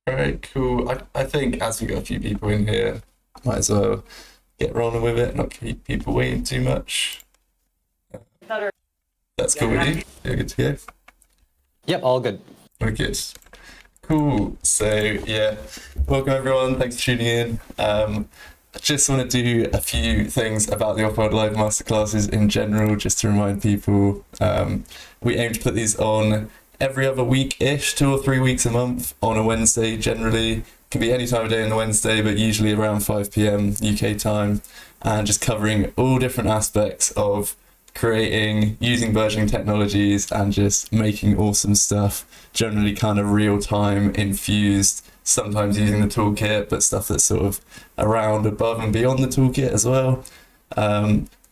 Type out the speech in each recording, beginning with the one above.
All right, cool. I think as we got a few people in here, might as well get rolling with it, not keep people waiting too much. That's cool with you? You're good to go? Yep, all good. We're good. Cool. So, yeah, welcome everyone. Thanks for tuning in. I just want to do a few things about the Off-World Live Masterclasses in general, just to remind people. We aim to put these on every other week-ish, 2 or 3 weeks a month on a Wednesday generally. Can be any time of day on the Wednesday, but usually around 5 p.m. UK time, and just covering all different aspects of creating, using versioning technologies, and just making awesome stuff, generally kind of real-time infused, sometimes using the toolkit, but stuff that's sort of around, above and beyond the toolkit as well.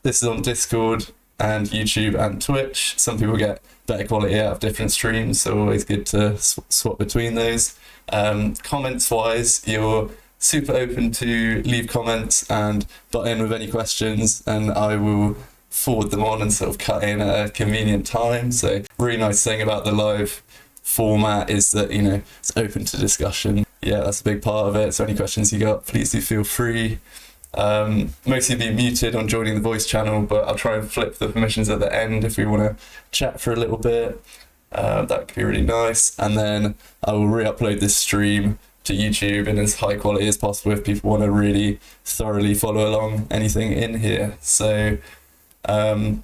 This is on Discord and YouTube and Twitch. Some people get better quality out of different streams, so always good to swap between those. Comments wise, you're super open to leave comments and butt in with any questions, and I will forward them on and sort of cut in at a convenient time. So really nice thing about the live format is that, you know, it's open to discussion. Yeah, that's a big part of it. So any questions you got, please do feel free. Mostly be muted on joining the voice channel, but I'll try and flip the permissions at the end if we want to chat for a little bit. That could be really nice. And then I will re-upload this stream to YouTube in as high quality as possible if people want to really thoroughly follow along anything in here. So yeah,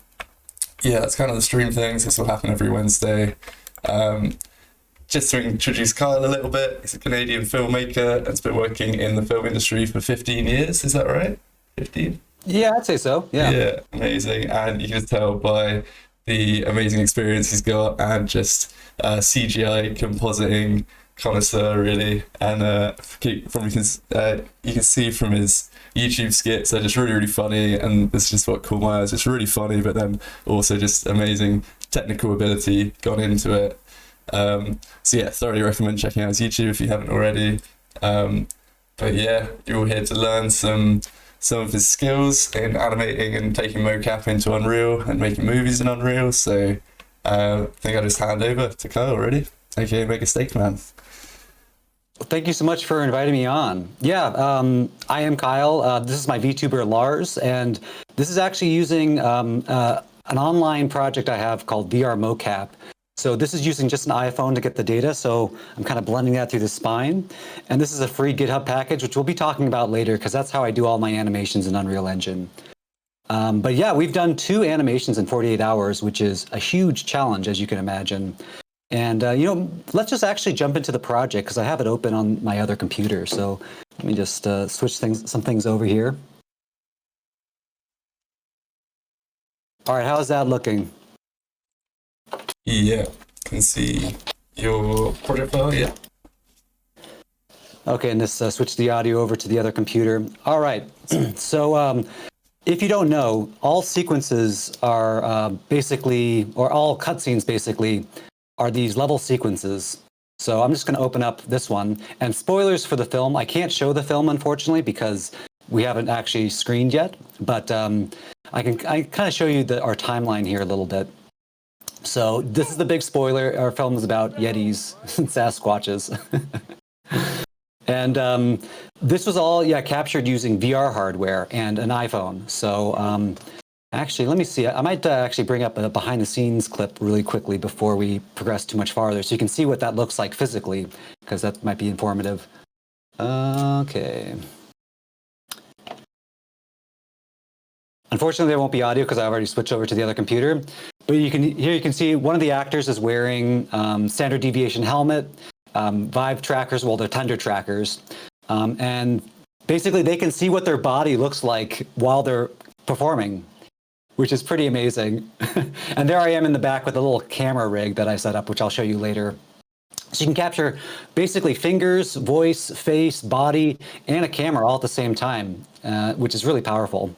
that's kind of the stream things. This will happen every Wednesday. Just to introduce Kial a little bit, he's a Canadian filmmaker and has been working in the film industry for 15 years. Is that right? 15? Yeah, I'd say so. Yeah. Yeah, amazing. And you can just tell by the amazing experience he's got and just CGI compositing connoisseur really. And you can see from his YouTube skits, they're just really, really funny, and this is just what caught my eyes. It's really funny, but then also just amazing technical ability gone into it. So yeah, thoroughly recommend checking out his YouTube if you haven't already. But yeah, you're all here to learn some of his skills in animating and taking mocap into Unreal and making movies in Unreal. So I think I'll just hand over to Kial already, aka MegasteakMan. Thank you so much for inviting me on. Yeah, I am Kial. This is my VTuber Lars, and this is actually using an online project I have called VR Mocap. So this is using just an iPhone to get the data, so I'm kind of blending that through the spine. And this is a free GitHub package, which we'll be talking about later, because that's how I do all my animations in Unreal Engine. But yeah, we've done 2 animations in 48 hours, which is a huge challenge, as you can imagine. And you know, let's just actually jump into the project, because I have it open on my other computer. So let me just switch some things over here. All right, how's that looking? Yeah, can see your project file, yeah. Okay, and this switch the audio over to the other computer. All right, so if you don't know, all sequences are basically, or all cutscenes basically, are these level sequences. So I'm just going to open up this one. And spoilers for the film. I can't show the film, unfortunately, because we haven't actually screened yet. But I kind of show you our timeline here a little bit. So this is the big spoiler. Our film is about Yetis and Sasquatches. And this was all, captured using VR hardware and an iPhone. So actually, let me see. I might actually bring up a behind-the-scenes clip really quickly before we progress too much farther, so you can see what that looks like physically, because that might be informative. Okay. Unfortunately, there won't be audio because I already switched over to the other computer. But here you can see one of the actors is wearing standard deviation helmet, Vive trackers, well, they're Tender trackers, and basically they can see what their body looks like while they're performing, which is pretty amazing. And there I am in the back with a little camera rig that I set up, which I'll show you later. So you can capture basically fingers, voice, face, body, and a camera all at the same time, which is really powerful.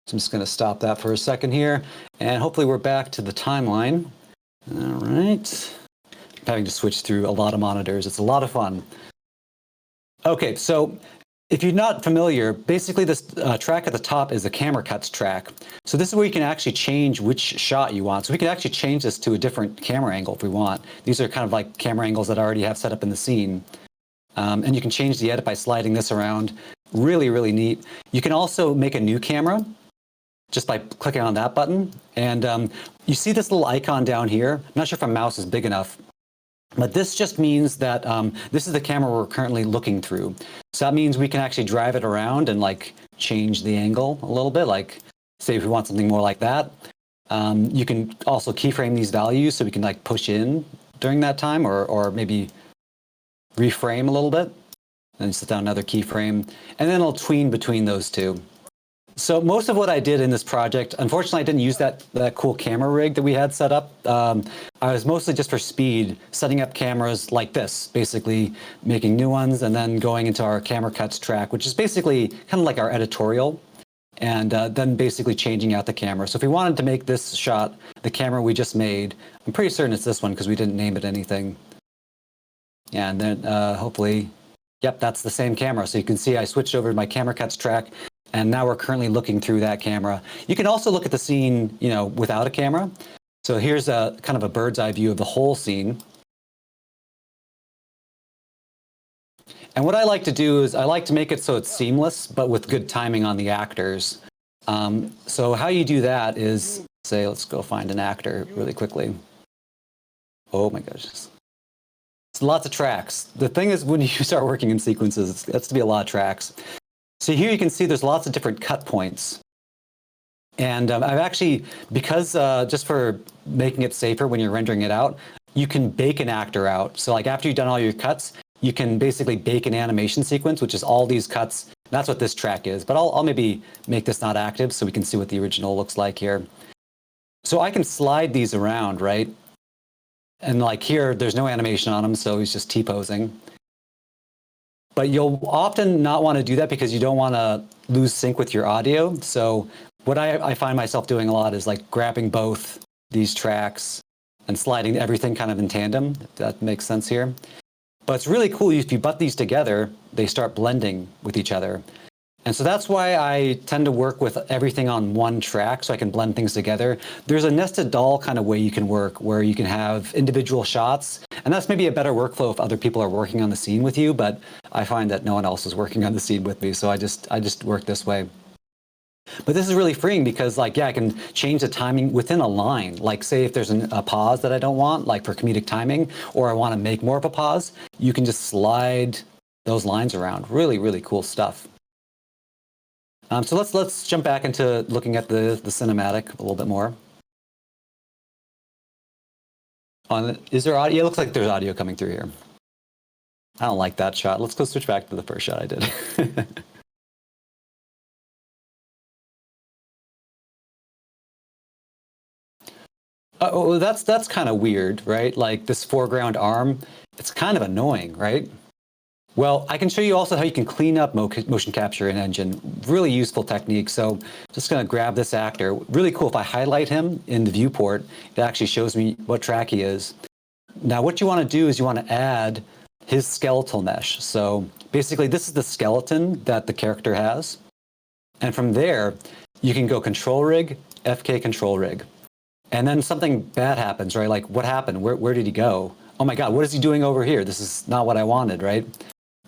So I'm just going to stop that for a second here, and hopefully we're back to the timeline. All right. I'm having to switch through a lot of monitors. It's a lot of fun. Okay, so if you're not familiar, basically this track at the top is the camera cuts track. So this is where you can actually change which shot you want. So we can actually change this to a different camera angle if we want. These are kind of like camera angles that I already have set up in the scene. And you can change the edit by sliding this around. Really, really neat. You can also make a new camera just by clicking on that button. And you see this little icon down here. I'm not sure if my mouse is big enough, but this just means that this is the camera we're currently looking through. So that means we can actually drive it around and like change the angle a little bit, like say if we want something more like that. You can also keyframe these values so we can like push in during that time or maybe reframe a little bit and set down another keyframe, and then it'll tween between those two. So most of what I did in this project, unfortunately, I didn't use that cool camera rig that we had set up. I was mostly just for speed, setting up cameras like this, basically making new ones and then going into our camera cuts track, which is basically kind of like our editorial, and then basically changing out the camera. So if we wanted to make this shot the camera we just made, I'm pretty certain it's this one because we didn't name it anything. Yeah, and then hopefully, yep, that's the same camera. So you can see I switched over to my camera cuts track. And now we're currently looking through that camera. You can also look at the scene, you know, without a camera. So here's a kind of a bird's eye view of the whole scene. And what I like to do is I like to make it so it's seamless, but with good timing on the actors. So how you do that is, say, let's go find an actor really quickly. Oh my gosh. It's lots of tracks. The thing is, when you start working in sequences, it has to be a lot of tracks. So here you can see there's lots of different cut points. And I've actually, because just for making it safer when you're rendering it out, you can bake an actor out. So like after you've done all your cuts, you can basically bake an animation sequence, which is all these cuts. That's what this track is. But I'll maybe make this not active so we can see what the original looks like here. So I can slide these around, right? And like here, there's no animation on him, so he's just T-posing. But you'll often not want to do that because you don't want to lose sync with your audio. So what I find myself doing a lot is like grabbing both these tracks and sliding everything kind of in tandem, if that makes sense here. But it's really cool if you butt these together, they start blending with each other. And so that's why I tend to work with everything on one track so I can blend things together. There's a nested doll kind of way you can work where you can have individual shots. And that's maybe a better workflow if other people are working on the scene with you, but I find that no one else is working on the scene with me. So I just work this way. But this is really freeing because like, yeah, I can change the timing within a line. Like say if there's a pause that I don't want, like for comedic timing, or I want to make more of a pause, you can just slide those lines around. Really, really cool stuff. So let's jump back into looking at the cinematic a little bit more. Is there audio? It looks like there's audio coming through here. I don't like that shot. Let's go switch back to the first shot I did. Oh, that's kind of weird, right? Like this foreground arm, it's kind of annoying, right? Well, I can show you also how you can clean up motion capture in Engine. Really useful technique. So just going to grab this actor. Really cool. If I highlight him in the viewport, it actually shows me what track he is. Now, what you want to do is you want to add his skeletal mesh. So basically, this is the skeleton that the character has. And from there, you can go Control Rig, FK Control Rig. And then something bad happens, right? Like, what happened? Where did he go? Oh my God, what is he doing over here? This is not what I wanted, right?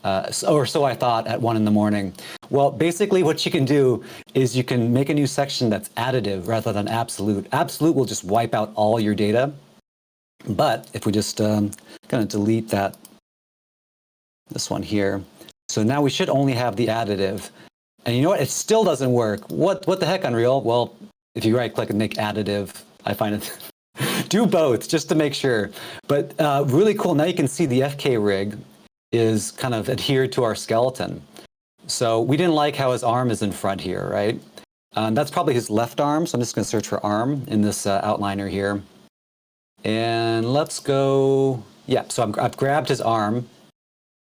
Or so I thought at 1 in the morning. Well, basically what you can do is you can make a new section that's additive rather than absolute. Absolute will just wipe out all your data. But if we just kind of delete this one here. So now we should only have the additive. And you know what? It still doesn't work. What the heck, Unreal? Well, if you right click and make additive, I find it do both just to make sure. But really cool. Now you can see the FK rig is kind of adhered to our skeleton. So we didn't like how his arm is in front here, right? That's probably his left arm. So I'm just going to search for arm in this outliner here. And let's go, yeah, so I've grabbed his arm.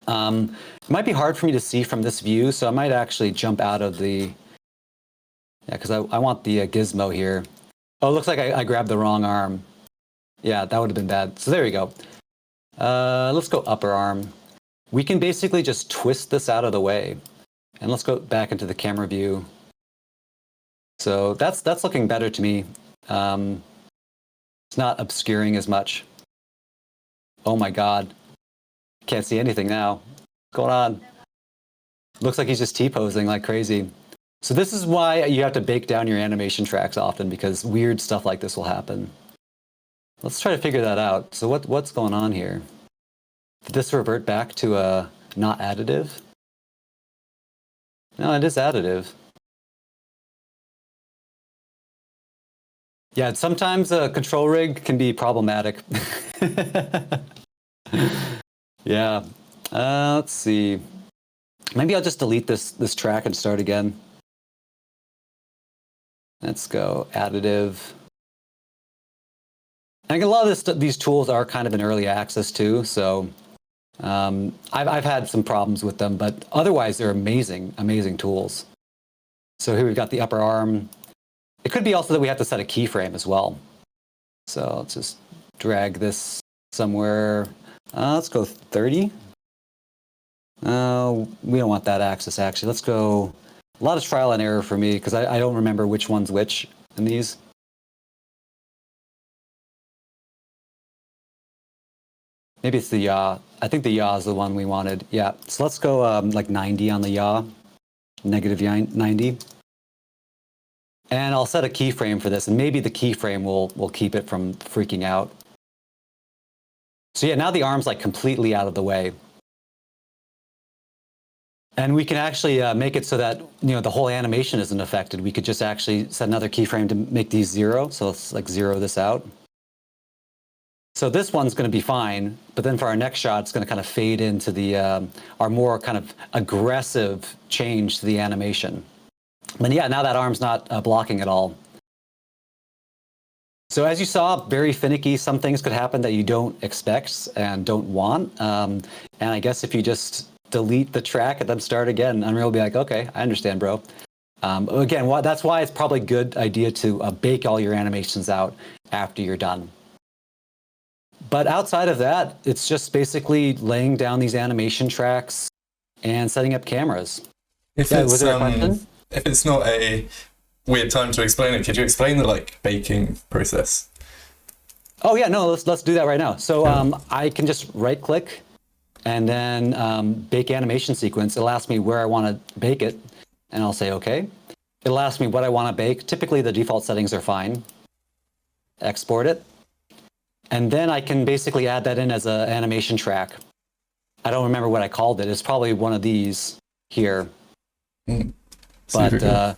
It might be hard for me to see from this view, so I might actually jump out of the, yeah, because I want the gizmo here. Oh, it looks like I grabbed the wrong arm. Yeah, that would have been bad. So there we go. Let's go upper arm. We can basically just twist this out of the way. And let's go back into the camera view. So that's looking better to me. It's not obscuring as much. Oh my God. Can't see anything now. What's going on? Looks like he's just T-posing like crazy. So this is why you have to bake down your animation tracks often, because weird stuff like this will happen. Let's try to figure that out. So what's going on here? Did this revert back to a not additive? No, it is additive. Yeah, sometimes a control rig can be problematic. Yeah. Let's see. Maybe I'll just delete this track and start again. Let's go additive. And a lot of these tools are kind of in early access too, so I've had some problems with them, but otherwise they're amazing, amazing tools. So here we've got the upper arm. It could be also that we have to set a keyframe as well. So let's just drag this somewhere. Let's go 30. We don't want that axis actually. Let's go, a lot of trial and error for me because I don't remember which one's which in these. Maybe it's the yaw. I think the yaw is the one we wanted. Yeah, so let's go like 90 on the yaw, negative 90. And I'll set a keyframe for this, and maybe the keyframe will keep it from freaking out. So yeah, now the arm's like completely out of the way. And we can actually make it so that, you know, the whole animation isn't affected. We could just actually set another keyframe to make these 0. So let's like 0 this out. So this one's going to be fine, but then for our next shot, it's going to kind of fade into the our more kind of aggressive change to the animation. But yeah, now that arm's not blocking at all. So as you saw, very finicky. Some things could happen that you don't expect and don't want. And I guess if you just delete the track and then start again, Unreal will be like, okay, I understand, bro. Again, that's why it's probably a good idea to bake all your animations out after you're done. But outside of that, it's just basically laying down these animation tracks and setting up cameras. If it's not a weird time to explain it, could you explain the like baking process? Oh yeah, no, let's do that right now. So I can just right click and then bake animation sequence. It'll ask me where I want to bake it, and I'll say okay. It'll ask me what I want to bake. Typically the default settings are fine. Export it. And then I can basically add that in as an animation track. I don't remember what I called it. It's probably one of these here. But it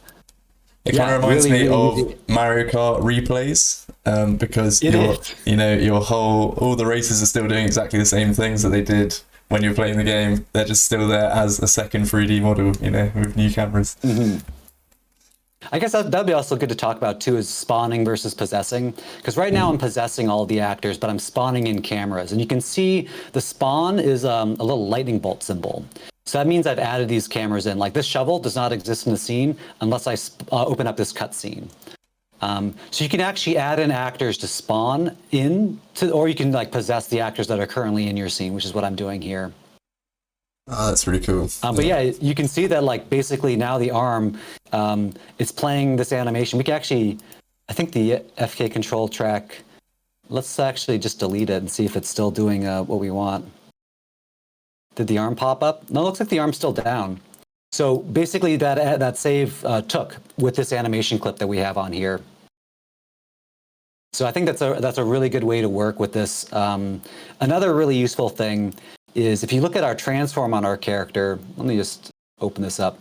kind of reminds me of Mario Kart replays, because all the races are still doing exactly the same things that they did when you're playing the game. They're just still there as a second 3D model, you know, with new cameras. Mm-hmm. I guess that'd be also good to talk about too, is spawning versus possessing. Because right now I'm possessing all the actors, but I'm spawning in cameras. And you can see the spawn is a little lightning bolt symbol. So that means I've added these cameras in. Like this shovel does not exist in the scene unless I open up this cutscene. So you can actually add in actors to spawn in, or you can like possess the actors that are currently in your scene, which is what I'm doing here. Oh, that's really cool. But yeah, you can see that like basically now the arm, it's playing this animation. We can actually, I think the FK control track, let's actually just delete it and see if it's still doing what we want. Did the arm pop up? No, it looks like the arm's still down. So basically that save took with this animation clip that we have on here. So I think that's a really good way to work with this. Another really useful thing is if you look at our transform on our character, let me just open this up.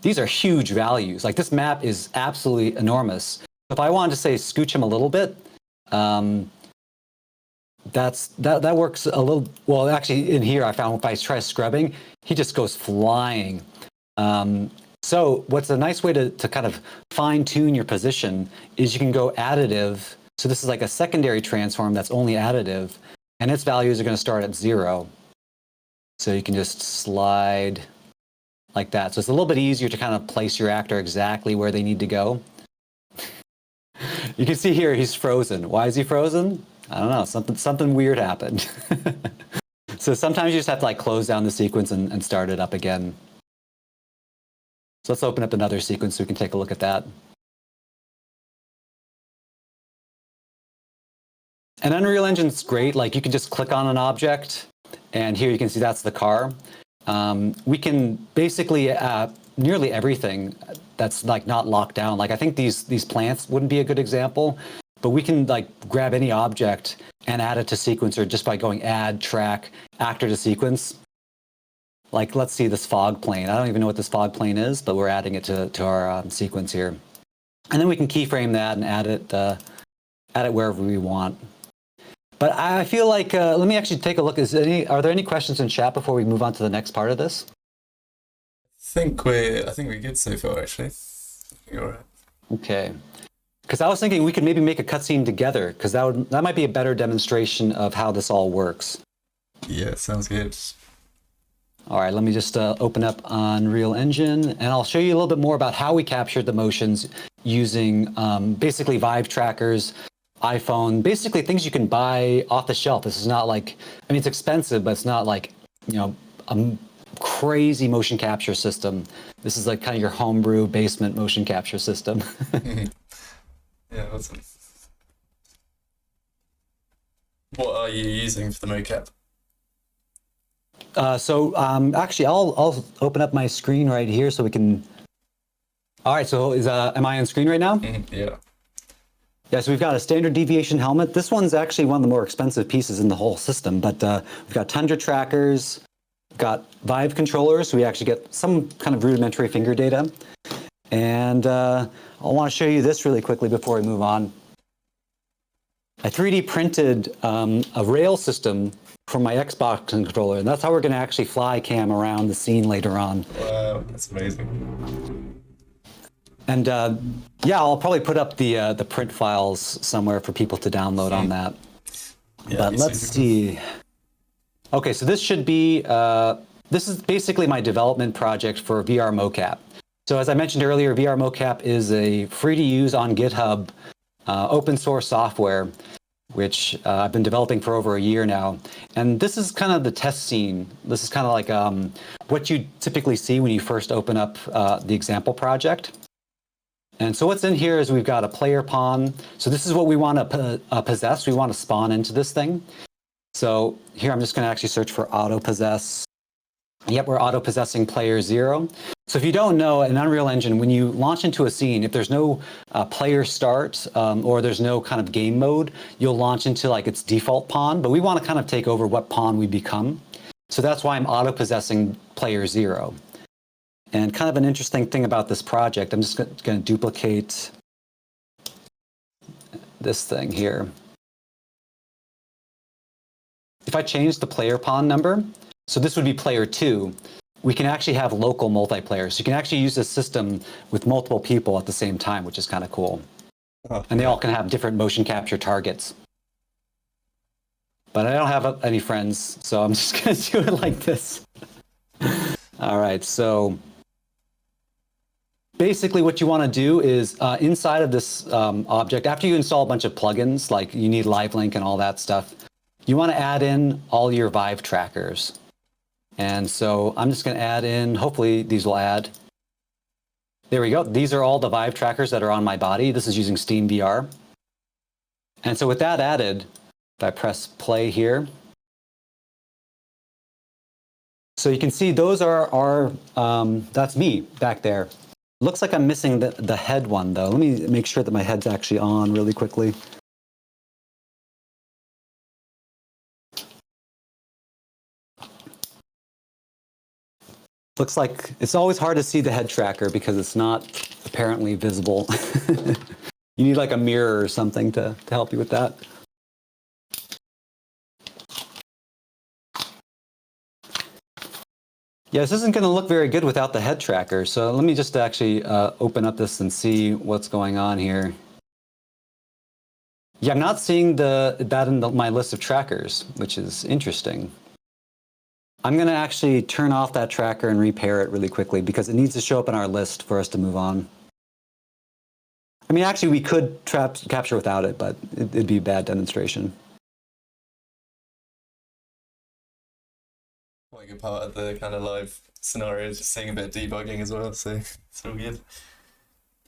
These are huge values. Like this map is absolutely enormous. If I wanted to say scooch him a little bit, that works a little. Well, actually, in here I found if I try scrubbing, he just goes flying. So what's a nice way to kind of fine tune your position is you can go additive. So this is like a secondary transform that's only additive, and its values are going to start at 0. So you can just slide like that. So it's a little bit easier to kind of place your actor exactly where they need to go. You can see here he's frozen. Why is he frozen? I don't know. Something weird happened. So sometimes you just have to like close down the sequence and start it up again. So let's open up another sequence so we can take a look at that. And Unreal Engine's great. Like you can just click on an object, and here you can see that's the car. We can basically nearly everything that's like not locked down. Like I think these plants wouldn't be a good example, but we can like grab any object and add it to sequencer just by going add, track, actor to sequence. Like let's see this fog plane. I don't even know what this fog plane is, but we're adding it to our sequence here. And then we can keyframe that and add it wherever we want. But I feel like, let me actually take a look. Are there any questions in chat before we move on to the next part of this? I think we're good so far, actually. You're right. Okay. Because I was thinking we could maybe make a cutscene together, because that might be a better demonstration of how this all works. Yeah, sounds good. All right, let me just open up Unreal Engine, and I'll show you a little bit more about how we captured the motions using basically Vive trackers, iPhone, basically things you can buy off the shelf. This is not like, I mean, it's expensive, but it's not like, you know, a crazy motion capture system. This is like kind of your homebrew basement motion capture system. Yeah, awesome. What are you using for the mocap? Actually, I'll open up my screen right here so we can. All right, so am I on screen right now? Yeah. Yeah, so we've got a standard deviation helmet. This one's actually one of the more expensive pieces in the whole system, but we've got tundra trackers, we've got Vive controllers, so we actually get some kind of rudimentary finger data. And I want to show you this really quickly before we move on. I 3D printed a rail system from my Xbox controller, and that's how we're going to actually fly cam around the scene later on. Wow, that's amazing. And yeah, I'll probably put up the print files somewhere for people to download on that. Yeah, but let's see. Okay, so this should be, this is basically my development project for VR Mocap. So as I mentioned earlier, VR Mocap is a free to use on GitHub open source software, which I've been developing for over a year now. And this is kind of the test scene. This is kind of like what you typically see when you first open up the example project. And so what's in here is we've got a player pawn. So this is what we want to possess. We want to spawn into this thing. So here I'm just going to actually search for auto possess. Yep, we're auto possessing player 0. So if you don't know, in Unreal Engine, when you launch into a scene, if there's no player start or there's no kind of game mode, you'll launch into like its default pawn. But we want to kind of take over what pawn we become. So that's why I'm auto possessing player 0. And kind of an interesting thing about this project, I'm just going to duplicate this thing here. If I change the player pawn number, so this would be player 2, we can actually have local multiplayer. So you can actually use this system with multiple people at the same time, which is kind of cool. Oh. And they all can have different motion capture targets. But I don't have any friends, so I'm just going to do it like this. All right, so basically what you want to do is inside of this object, after you install a bunch of plugins, like you need LiveLink and all that stuff, you want to add in all your Vive trackers. And so I'm just going to add in, hopefully these will add. There we go. These are all the Vive trackers that are on my body. This is using Steam VR. And so with that added, if I press play here, so you can see those are that's me back there. Looks like I'm missing the head one though. Let me make sure that my head's actually on really quickly. Looks like it's always hard to see the head tracker because it's not apparently visible. You need like a mirror or something to help you with that. Yeah, this isn't going to look very good without the head tracker. So let me just actually open up this and see what's going on here. Yeah, I'm not seeing that in my list of trackers, which is interesting. I'm going to actually turn off that tracker and repair it really quickly because it needs to show up in our list for us to move on. I mean, actually, we could capture without it, but it'd be a bad demonstration. Like bigger part of the kind of live scenarios, just seeing a bit of debugging as well, so it's all good.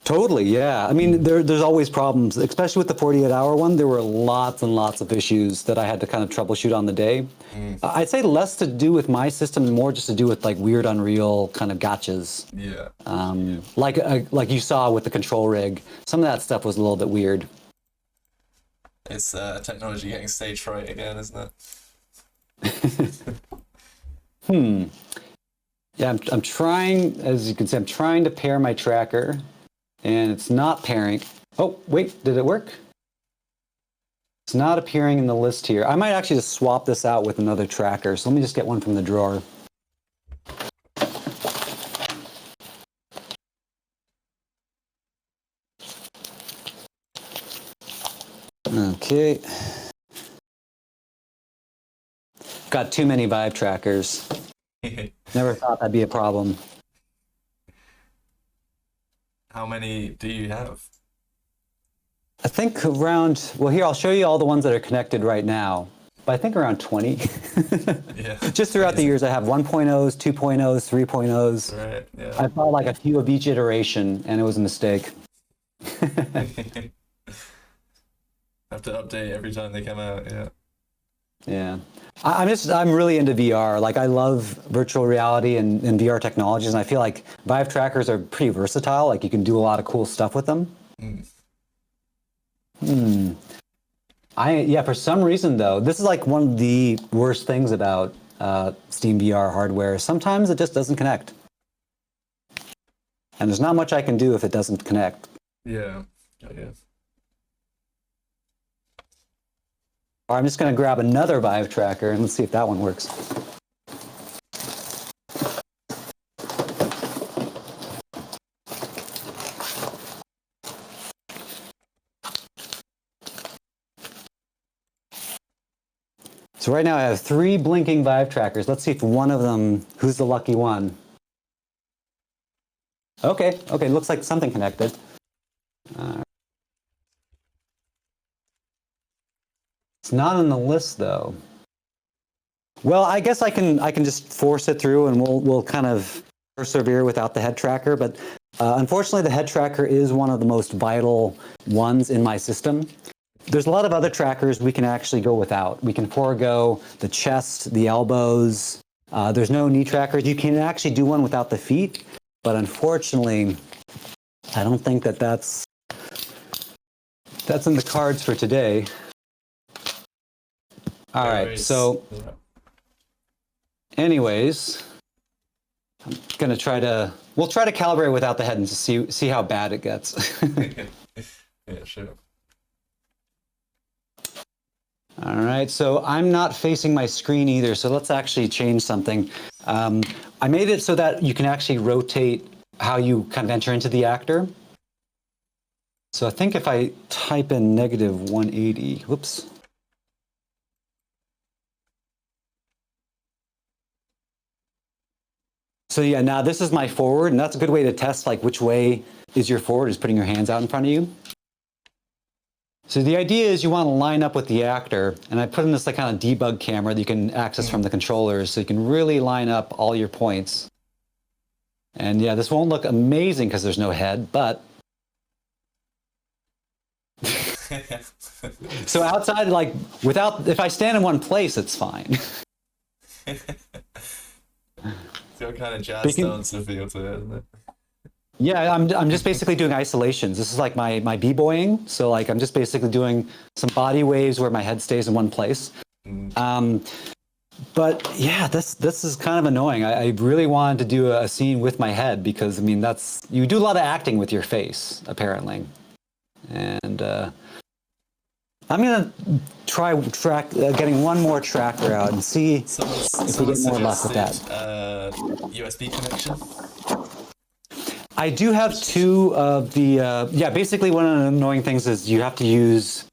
Totally, yeah. I mean, there's always problems, especially with the 48-hour one. There were lots and lots of issues that I had to kind of troubleshoot on the day. I'd say less to do with my system, more just to do with like weird Unreal kind of gotchas. Yeah. Like you saw with the control rig. Some of that stuff was a little bit weird. It's technology getting stage fright again, isn't it? Yeah, I'm trying, as you can see, I'm trying to pair my tracker. And it's not pairing. Oh, wait, did it work? It's not appearing in the list here. I might actually just swap this out with another tracker. So let me just get one from the drawer. Okay. Got too many Vive trackers. Never thought that'd be a problem. How many do you have? I think around, well, here, I'll show you all the ones that are connected right now. But I think around 20. Yeah. Just throughout the years, I have 1.0s, 2.0s, 3.0s. Right, yeah. I thought like a few of each iteration, and it was a mistake. Have to update every time they come out, yeah. Yeah. I'm really into VR. Like I love virtual reality and VR technologies, and I feel like Vive trackers are pretty versatile. Like you can do a lot of cool stuff with them. Yeah, for some reason though, this is like one of the worst things about Steam VR hardware. Sometimes it just doesn't connect. And there's not much I can do if it doesn't connect. Yeah, I guess. Or I'm just going to grab another Vive tracker and let's see if that one works. So right now I have 3 blinking Vive trackers. Let's see if one of them, who's the lucky one? Okay, looks like something connected. It's not on the list though. Well, I guess I can just force it through, and we'll kind of persevere without the head tracker. But unfortunately, the head tracker is one of the most vital ones in my system. There's a lot of other trackers we can actually go without. We can forego the chest, the elbows. There's no knee trackers. You can actually do one without the feet, but unfortunately, I don't think that's in the cards for today. All right, so anyways, I'm gonna we'll try to calibrate without the head and see how bad it gets. Yeah, sure. All right, so I'm not facing my screen either, so let's actually change something. I made it so that you can actually rotate how you kind of enter into the actor. So I think if I type in -180, whoops. So yeah, now this is my forward, and that's a good way to test like which way is your forward, is putting your hands out in front of you. So the idea is you want to line up with the actor, and I put in this like kind of debug camera that you can access from the controllers, so you can really line up all your points. And yeah, this won't look amazing because there's no head, but so outside, like if I stand in one place, it's fine. It's got kind of jazz dance feel to it, isn't it? Yeah, I'm just basically doing isolations. This is like my b-boying. So like I'm just basically doing some body waves where my head stays in one place. But yeah, this is kind of annoying. I really wanted to do a scene with my head because I mean you do a lot of acting with your face apparently, and I'm gonna try getting one more tracker out and see if we get more luck with that. USB connection. I do have 2 of the, basically one of the annoying things is you have to use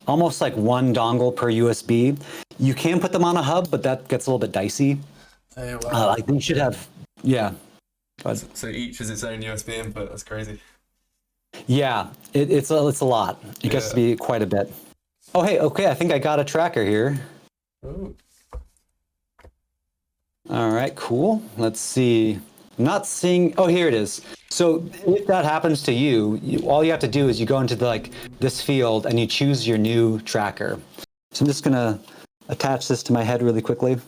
almost like 1 dongle per USB. You can put them on a hub, but that gets a little bit dicey. Oh, wow. I think you should have, yeah. So each is its own USB input, that's crazy. Yeah, it's a lot. It gets to be quite a bit. Oh, hey, okay, I think I got a tracker here. Ooh. All right, cool. Let's see. I'm not seeing, oh, here it is. So if that happens to you, all you have to do is you go into this field and you choose your new tracker. So I'm just gonna attach this to my head really quickly.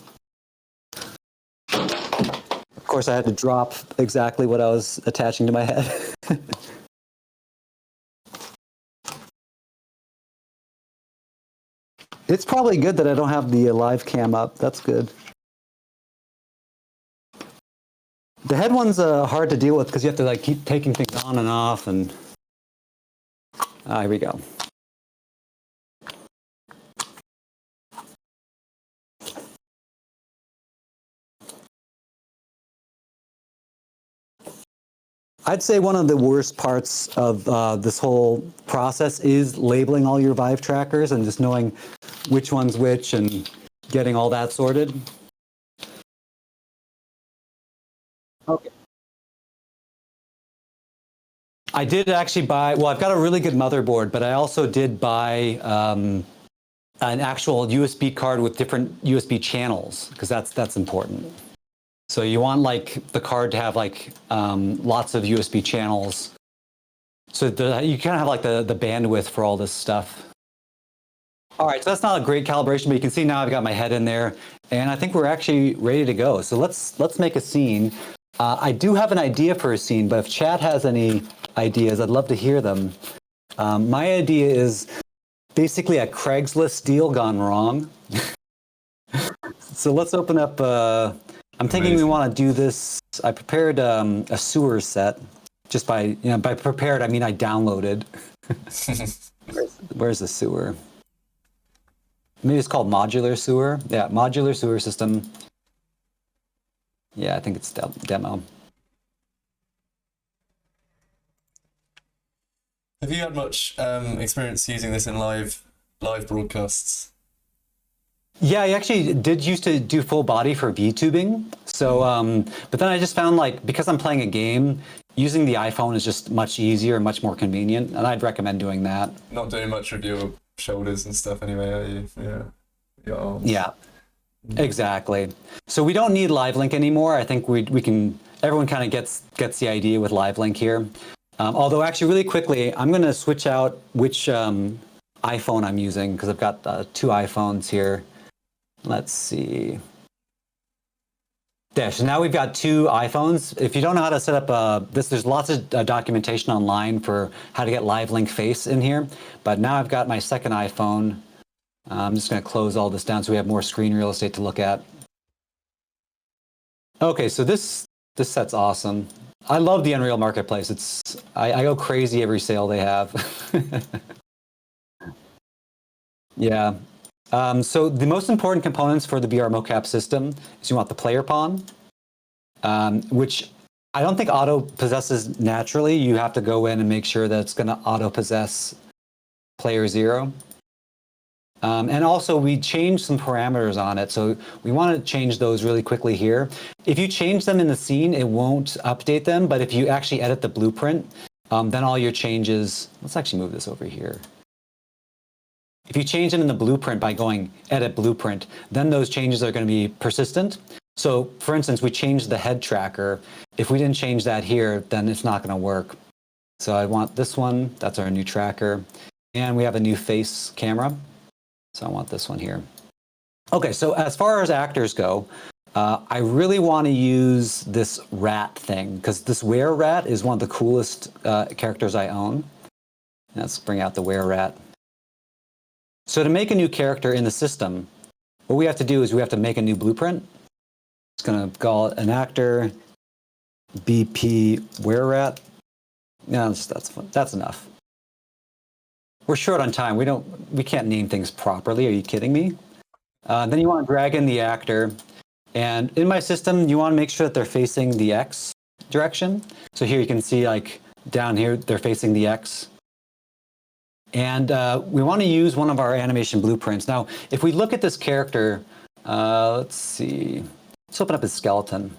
Of course, I had to drop exactly what I was attaching to my head. It's probably good that I don't have the live cam up. That's good. The head one's hard to deal with because you have to keep taking things on and off, and here we go. I'd say one of the worst parts of this whole process is labeling all your Vive trackers and just knowing which one's which and getting all that sorted. Okay. I did actually buy, well, I've got a really good motherboard, but I also did buy an actual USB card with different USB channels, because that's important. So you want the card to have lots of USB channels, so you kind of have the bandwidth for all this stuff. All right, so that's not a great calibration, but you can see now I've got my head in there, and I think we're actually ready to go. So let's make a scene. I do have an idea for a scene, but if chat has any ideas, I'd love to hear them. My idea is basically a Craigslist deal gone wrong. So let's open up. I'm thinking we want to do this. I prepared a sewer set. Just by prepared, I mean I downloaded. Where's the sewer? Maybe it's called Modular Sewer. Yeah, Modular Sewer System. Yeah, I think it's demo. Have you had much experience using this in live broadcasts? Yeah, I actually did used to do full body for VTubing. So, but then I just found because I'm playing a game, using the iPhone is just much easier and much more convenient, and I'd recommend doing that. Not doing much with your shoulders and stuff anyway, are you? Yeah. Your arms. Yeah, exactly. So we don't need live link anymore. I think we can. Everyone kind of gets the idea with live link here. Although actually, really quickly, I'm going to switch out which iPhone I'm using, because I've got 2 iPhones here. Let's see. There, so now we've got 2 iPhones. If you don't know how to set up this, there's lots of documentation online for how to get live link face in here. But now I've got my second iPhone. I'm just going to close all this down so we have more screen real estate to look at. Okay, so this set's awesome. I love the Unreal Marketplace. I go crazy every sale they have. Yeah. So the most important components for the VR mocap system is you want the player pawn, which I don't think auto possesses naturally. You have to go in and make sure that it's going to auto possess player 0. And also we changed some parameters on it. So we want to change those really quickly here. If you change them in the scene, it won't update them. But if you actually edit the blueprint, then all your changes, let's actually move this over here. If you change them in the blueprint by going edit blueprint, then those changes are going to be persistent. So for instance, we changed the head tracker. If we didn't change that here, then it's not going to work. So I want this one. That's our new tracker. And we have a new face camera. So I want this one here. Okay, so as far as actors go, I really want to use this rat thing, because this were rat is one of the coolest characters I own. Let's bring out the were rat. So to make a new character in the system, what we have to do is we have to make a new blueprint. It's going to call it an actor, BP were rat. No, that's enough. We're short on time. We can't name things properly. Are you kidding me? Then you want to drag in the actor. And in my system, you want to make sure that they're facing the X direction. So here you can see down here, they're facing the X. And we want to use one of our animation blueprints. Now, if we look at this character, let's see. Let's open up his skeleton.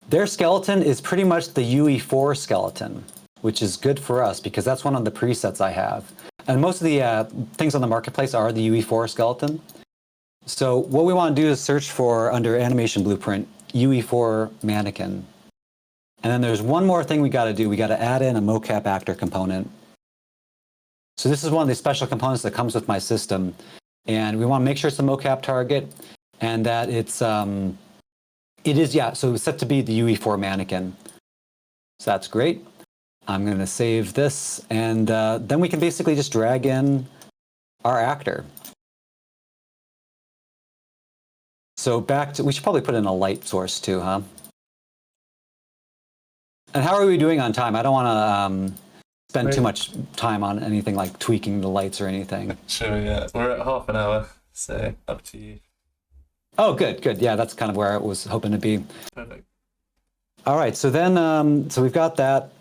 Their skeleton is pretty much the UE4 skeleton, which is good for us because that's one of the presets I have. And most of the things on the marketplace are the UE4 skeleton. So what we want to do is search for, under animation blueprint, UE4 mannequin. And then there's one more thing we got to do. We got to add in a mocap actor component. So this is one of the special components that comes with my system. And we want to make sure it's a mocap target and that it's, so it's set to be the UE4 mannequin. So that's great. I'm going to save this, and then we can basically just drag in our actor. So we should probably put in a light source too, huh? And how are we doing on time? I don't want to spend too much time on anything like tweaking the lights or anything. Sure, yeah. We're at half an hour, so up to you. Oh, good, good. Yeah, that's kind of where I was hoping to be. Perfect. All right, so then, so we've got that.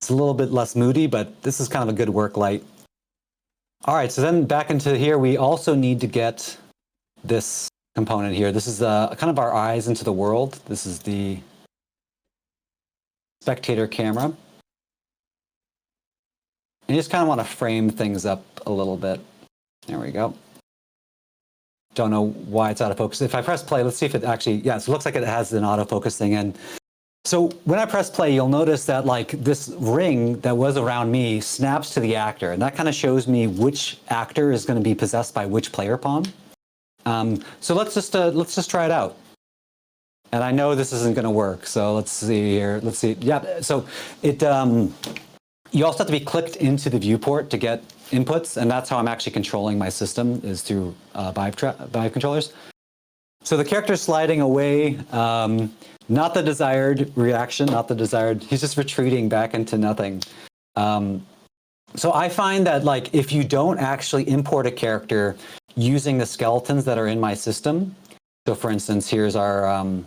It's a little bit less moody, but this is kind of a good work light. All right, so then back into here, we also need to get this component here. This is kind of our eyes into the world. This is the Spectator Camera. And you just kind of want to frame things up a little bit. There we go. Don't know why it's out of focus. If I press play, let's see if it actually, yeah, so it looks like it has an autofocus thing in. So when I press play, you'll notice that like this ring that was around me snaps to the actor, and that kind of shows me which actor is going to be possessed by which player pawn. So let's just try it out. And I know this isn't going to work, so let's see here. Let's see. Yeah. So it you also have to be clicked into the viewport to get inputs, and that's how I'm actually controlling my system, is through Vive controllers. So the character's sliding away. Not the desired reaction, not the desired, he's just retreating back into nothing. So I find that like if you don't actually import a character using the skeletons that are in my system, so for instance, here's our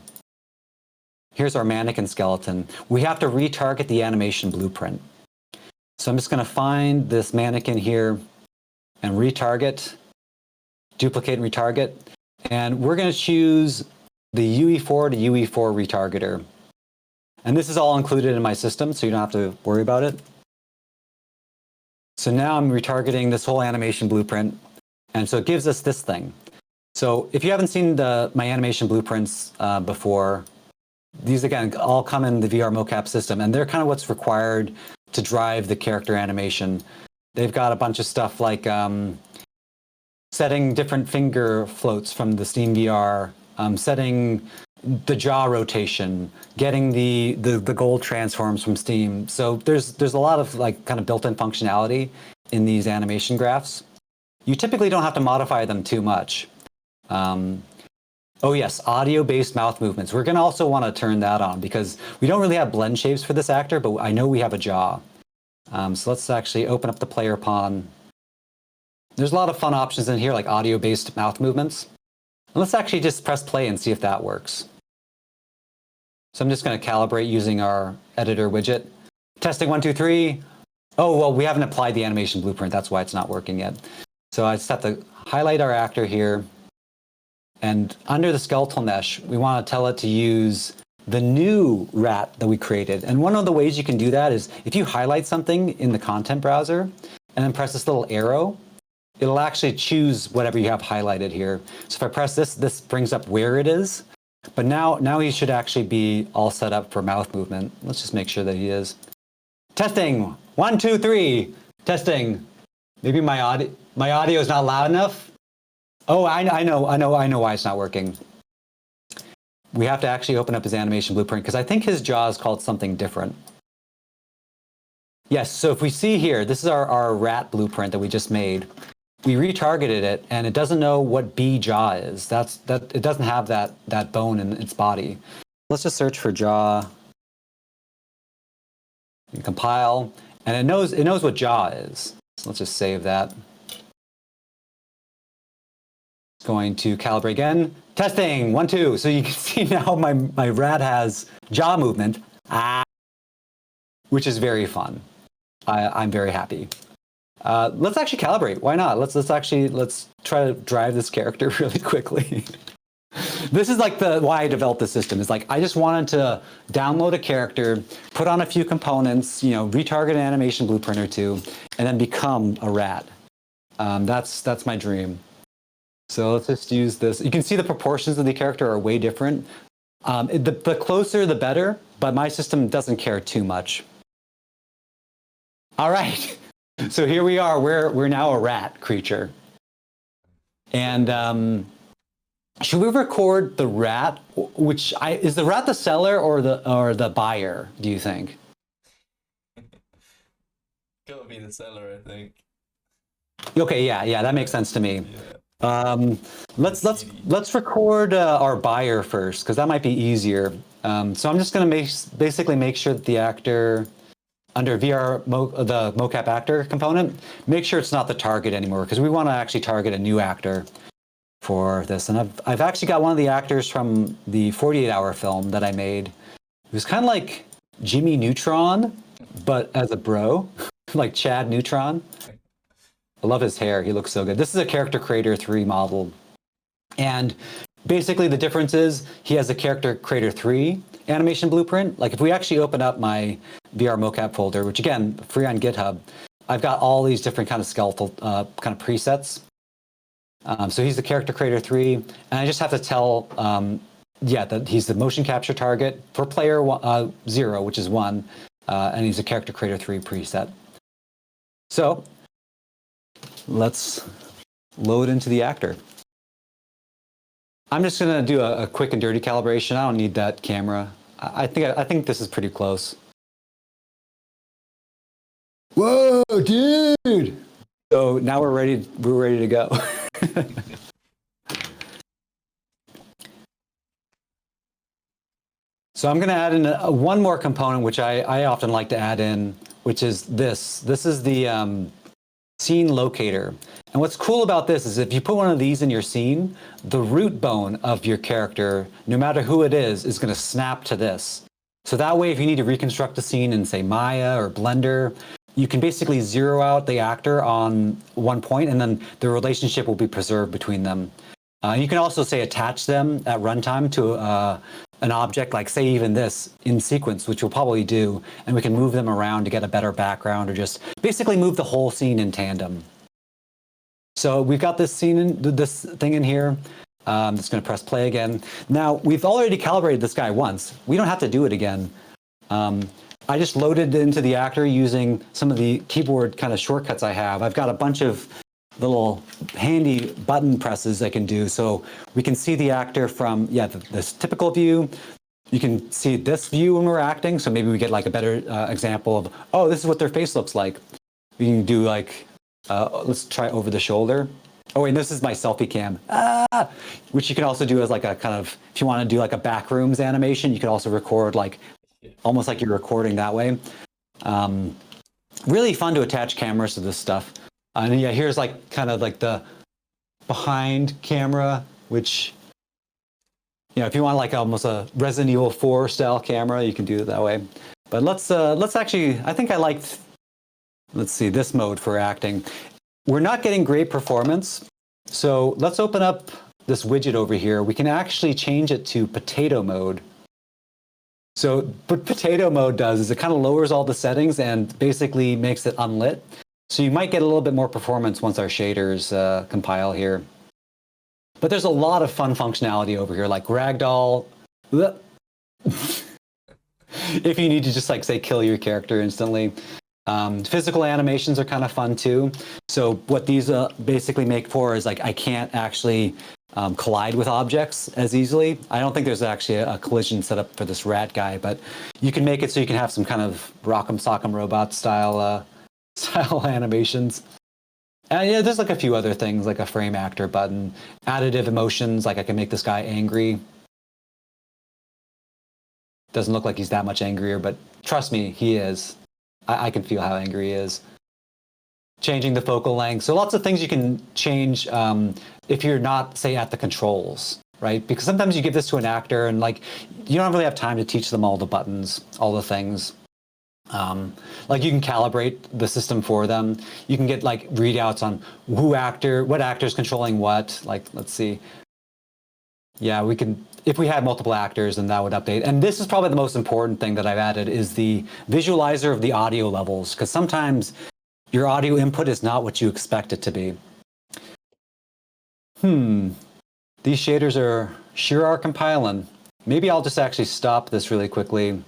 mannequin skeleton, we have to retarget the animation blueprint. So I'm just going to find this mannequin here and retarget, duplicate and retarget, and we're going to choose the UE4 to UE4 retargeter. And this is all included in my system, so you don't have to worry about it. So now I'm retargeting this whole animation blueprint, and so it gives us this thing. So if you haven't seen my animation blueprints before, these again all come in the VR mocap system, and they're kind of what's required to drive the character animation. They've got a bunch of stuff like setting different finger floats from the Steam VR, setting the jaw rotation, getting the gold transforms from Steam. So there's a lot of like kind of built-in functionality in these animation graphs. You typically don't have to modify them too much. Oh yes, audio-based mouth movements. We're going to also want to turn that on because we don't really have blend shapes for this actor, but I know we have a jaw. So let's actually open up the player pawn. There's a lot of fun options in here, like audio-based mouth movements. And let's actually just press play and see if that works. So I'm just going to calibrate using our editor widget. Testing 1, 2, 3. Oh, well, we haven't applied the animation blueprint. That's why it's not working yet. So I just have to highlight our actor here. And under the skeletal mesh, we want to tell it to use the new rat that we created. And one of the ways you can do that is if you highlight something in the content browser and then press this little arrow, it'll actually choose whatever you have highlighted here. So if I press this, this brings up where it is. But now he should actually be all set up for mouth movement. Let's just make sure that he is. Testing, 1, 2, 3, testing. Maybe my audio is not loud enough. Oh, I know why it's not working. We have to actually open up his animation blueprint because I think his jaw is called something different. Yes, so if we see here, this is our rat blueprint that we just made. We retargeted it and it doesn't know what B jaw is. It doesn't have that bone in its body. Let's just search for jaw and compile, and it knows what jaw is. So let's just save that. Going to calibrate again. Testing, 1, 2. So you can see now my rat has jaw movement, which is very fun. I'm very happy. Let's actually calibrate. Why not? Let's try to drive this character really quickly. This is like why I developed the system. Is like I just wanted to download a character, put on a few components, retarget an animation blueprint or two, and then become a rat. That's my dream. So let's just use this. You can see the proportions of the character are way different. The closer, the better, but my system doesn't care too much. All right, so here we are. We're now a rat creature. And should we record the rat? Is the rat the seller or the buyer, do you think? Gotta be the seller, I think. Okay, yeah, that makes sense to me. Yeah. Let's record our buyer first, because that might be easier. So I'm just going to basically make sure that the actor under the mocap actor component, make sure it's not the target anymore, because we want to actually target a new actor for this. And I've actually got one of the actors from the 48-hour film that I made. It was kind of like Jimmy Neutron, but as a bro, like Chad Neutron. I love his hair. He looks so good. This is a Character Creator 3 model. And basically the difference is he has a Character Creator 3 animation blueprint. Like if we actually open up my VR mocap folder, which again, free on GitHub, I've got all these different kind of skeletal kind of presets. So he's the Character Creator 3, and I just have to tell, that he's the motion capture target for player 0, which is 1, and he's a Character Creator 3 preset. So let's load into the actor. I'm just going to do a quick and dirty calibration. I don't need that camera. I think this is pretty close. Whoa, dude! So now we're ready to go. So I'm going to add in one more component, which I often like to add in, which is this. This is the scene locator. And what's cool about this is if you put one of these in your scene, the root bone of your character, no matter who it is going to snap to this. So that way, if you need to reconstruct a scene in, say, Maya or Blender, you can basically zero out the actor on one point, and then the relationship will be preserved between them. You can also, say, attach them at runtime to an object, like, say, even this in sequence, which we'll probably do, and we can move them around to get a better background or just basically move the whole scene in tandem. So we've got this thing in here. I'm just going to press play again. Now, we've already calibrated this guy once. We don't have to do it again. I just loaded into the actor using some of the keyboard kind of shortcuts I have. I've got a bunch of little handy button presses I can do. So we can see the actor from, this typical view. You can see this view when we're acting. So maybe we get like a better example of, oh, this is what their face looks like. We can do like, let's try over the shoulder. Oh, wait, this is my selfie cam, which you can also do as like a kind of, if you want to do like a backrooms animation, you can also record like, almost like you're recording that way. Really fun to attach cameras to this stuff. And here's like kind of like the behind camera, which, if you want like almost a Resident Evil 4 style camera, you can do it that way. But let's actually, I think I liked, let's see, this mode for acting. We're not getting great performance. So let's open up this widget over here. We can actually change it to potato mode. So what potato mode does is it kind of lowers all the settings and basically makes it unlit. So you might get a little bit more performance once our shaders compile here. But there's a lot of fun functionality over here, like ragdoll. If you need to just like say kill your character instantly. Physical animations are kind of fun too. So what these basically make for is like I can't actually collide with objects as easily. I don't think there's actually a collision set up for this rat guy, but you can make it so you can have some kind of Rock'em Sock'em Robot style animations. And there's like a few other things, like a frame actor button, additive emotions, like I can make this guy angry. Doesn't look like he's that much angrier, but trust me, he is. I can feel how angry he is. Changing the focal length. So lots of things you can change if you're not, say, at the controls, right? Because sometimes you give this to an actor and like you don't really have time to teach them all the buttons, all the things. Like you can calibrate the system for them. You can get like readouts on what actor's controlling what. Like, let's see. Yeah, we can, if we had multiple actors, then that would update. And this is probably the most important thing that I've added is the visualizer of the audio levels, because sometimes your audio input is not what you expect it to be. These shaders are compiling. Maybe I'll just actually stop this really quickly.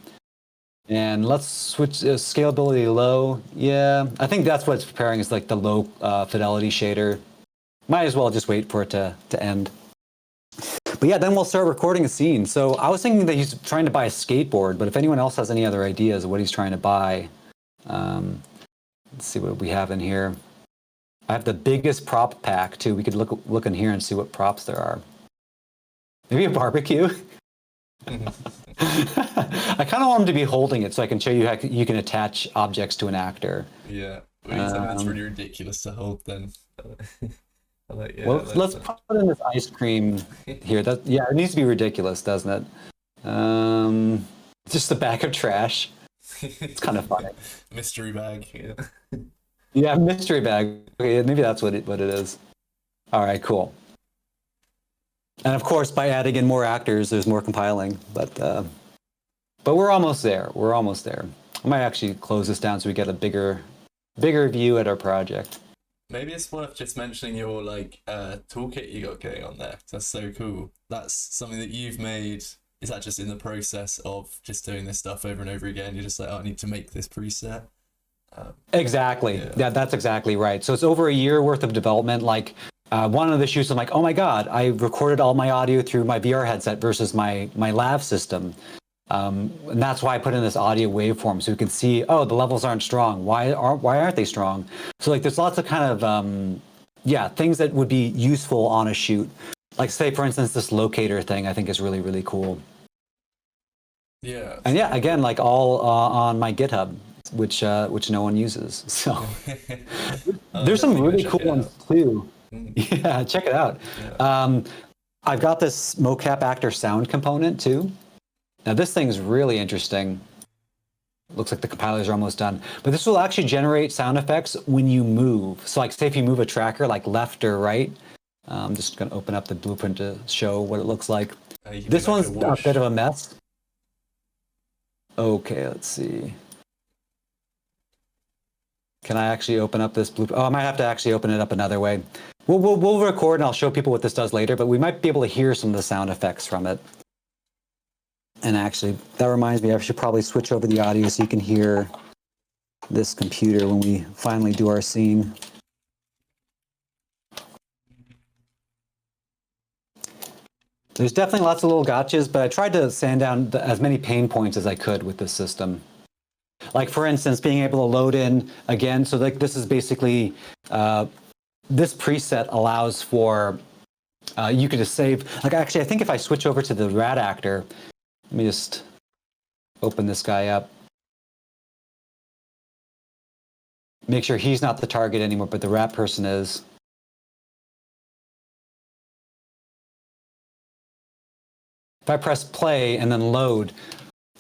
And let's switch scalability low. Yeah, I think that's what's preparing is like the low fidelity shader. Might as well just wait for it to end. But yeah, then we'll start recording a scene. So I was thinking that he's trying to buy a skateboard, but if anyone else has any other ideas of what he's trying to buy, let's see what we have in here. I have the biggest prop pack too. We could look in here and see what props there are. Maybe a barbecue. I kind of want him to be holding it so I can show you how you can attach objects to an actor. Yeah, well, something that's really ridiculous to hold then. Like, yeah, well, let's put in this ice cream here. Yeah, it needs to be ridiculous, doesn't it? Just the bag of trash. It's kind of funny. Mystery bag. Yeah. Yeah, mystery bag. Okay, maybe that's what it is. All right, cool. And of course, by adding in more actors, there's more compiling. But we're almost there. We're almost there. I might actually close this down so we get a bigger view at our project. Maybe it's worth just mentioning your toolkit you got going on there. That's so cool. That's something that you've made. Is that just in the process of just doing this stuff over and over again? You're just like, oh, I need to make this preset. Exactly. Yeah, that's exactly right. So it's over a year worth of development. Like one of the shoots, I'm like, oh my God, I recorded all my audio through my VR headset versus my lav system. And that's why I put in this audio waveform so we can see, oh, the levels aren't strong. Why aren't they strong? So like there's lots of kind of, things that would be useful on a shoot. Like say, for instance, this locator thing I think is really, really cool. Yeah. And yeah, again, like all on my GitHub, which no one uses. So there's some really cool ones too. Yeah, check it out. Yeah. I've got this Mocap actor sound component too. Now this thing's really interesting. Looks like the compilers are almost done. But this will actually generate sound effects when you move. So like say if you move a tracker like left or right, I'm just going to open up the blueprint to show what it looks like. This one's a bit of a mess. Okay, let's see. Can I actually open up this blueprint? Oh, I might have to actually open it up another way. We'll record and I'll show people what this does later, but we might be able to hear some of the sound effects from it. And actually, that reminds me, I should probably switch over the audio so you can hear this computer when we finally do our scene. There's definitely lots of little gotchas, but I tried to sand down as many pain points as I could with this system. Like for instance, being able to load in again. So like this is basically, this preset allows for, you could just save, like actually I think if I switch over to the rat actor, let me just open this guy up. Make sure he's not the target anymore, but the rat person is. If I press play and then load,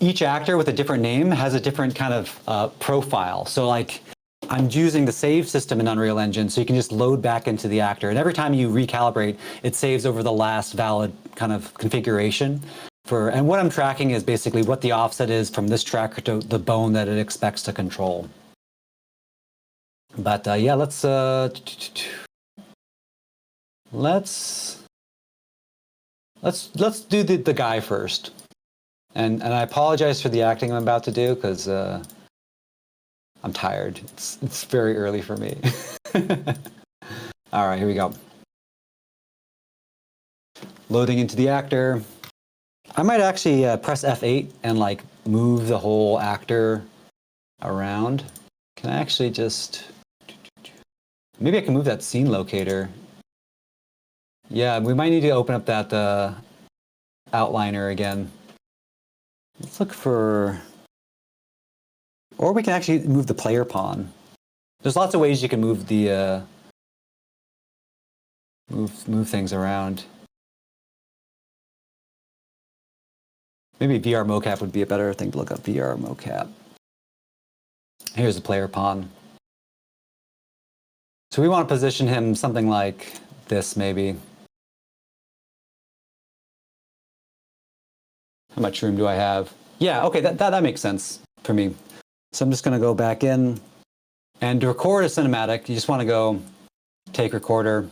each actor with a different name has a different kind of profile. So like I'm using the save system in Unreal Engine, so you can just load back into the actor. And every time you recalibrate, it saves over the last valid kind of configuration. And what I'm tracking is basically what the offset is from this tracker to the bone that it expects to control. But yeah, let's do the guy first. And I apologize for the acting I'm about to do because I'm tired. It's very early for me. All right, here we go. Loading into the actor. I might actually press F8 and like move the whole actor around. Can I actually just, maybe I can move that scene locator. Yeah, we might need to open up that outliner again. Let's look for, or we can actually move the player pawn. There's lots of ways you can move the, move things around. Maybe VR mocap would be a better thing to look up. VR mocap. Here's the player pawn. So we want to position him something like this, maybe. How much room do I have? Yeah, okay, that makes sense for me. So I'm just going to go back in. And to record a cinematic, you just want to go take recorder,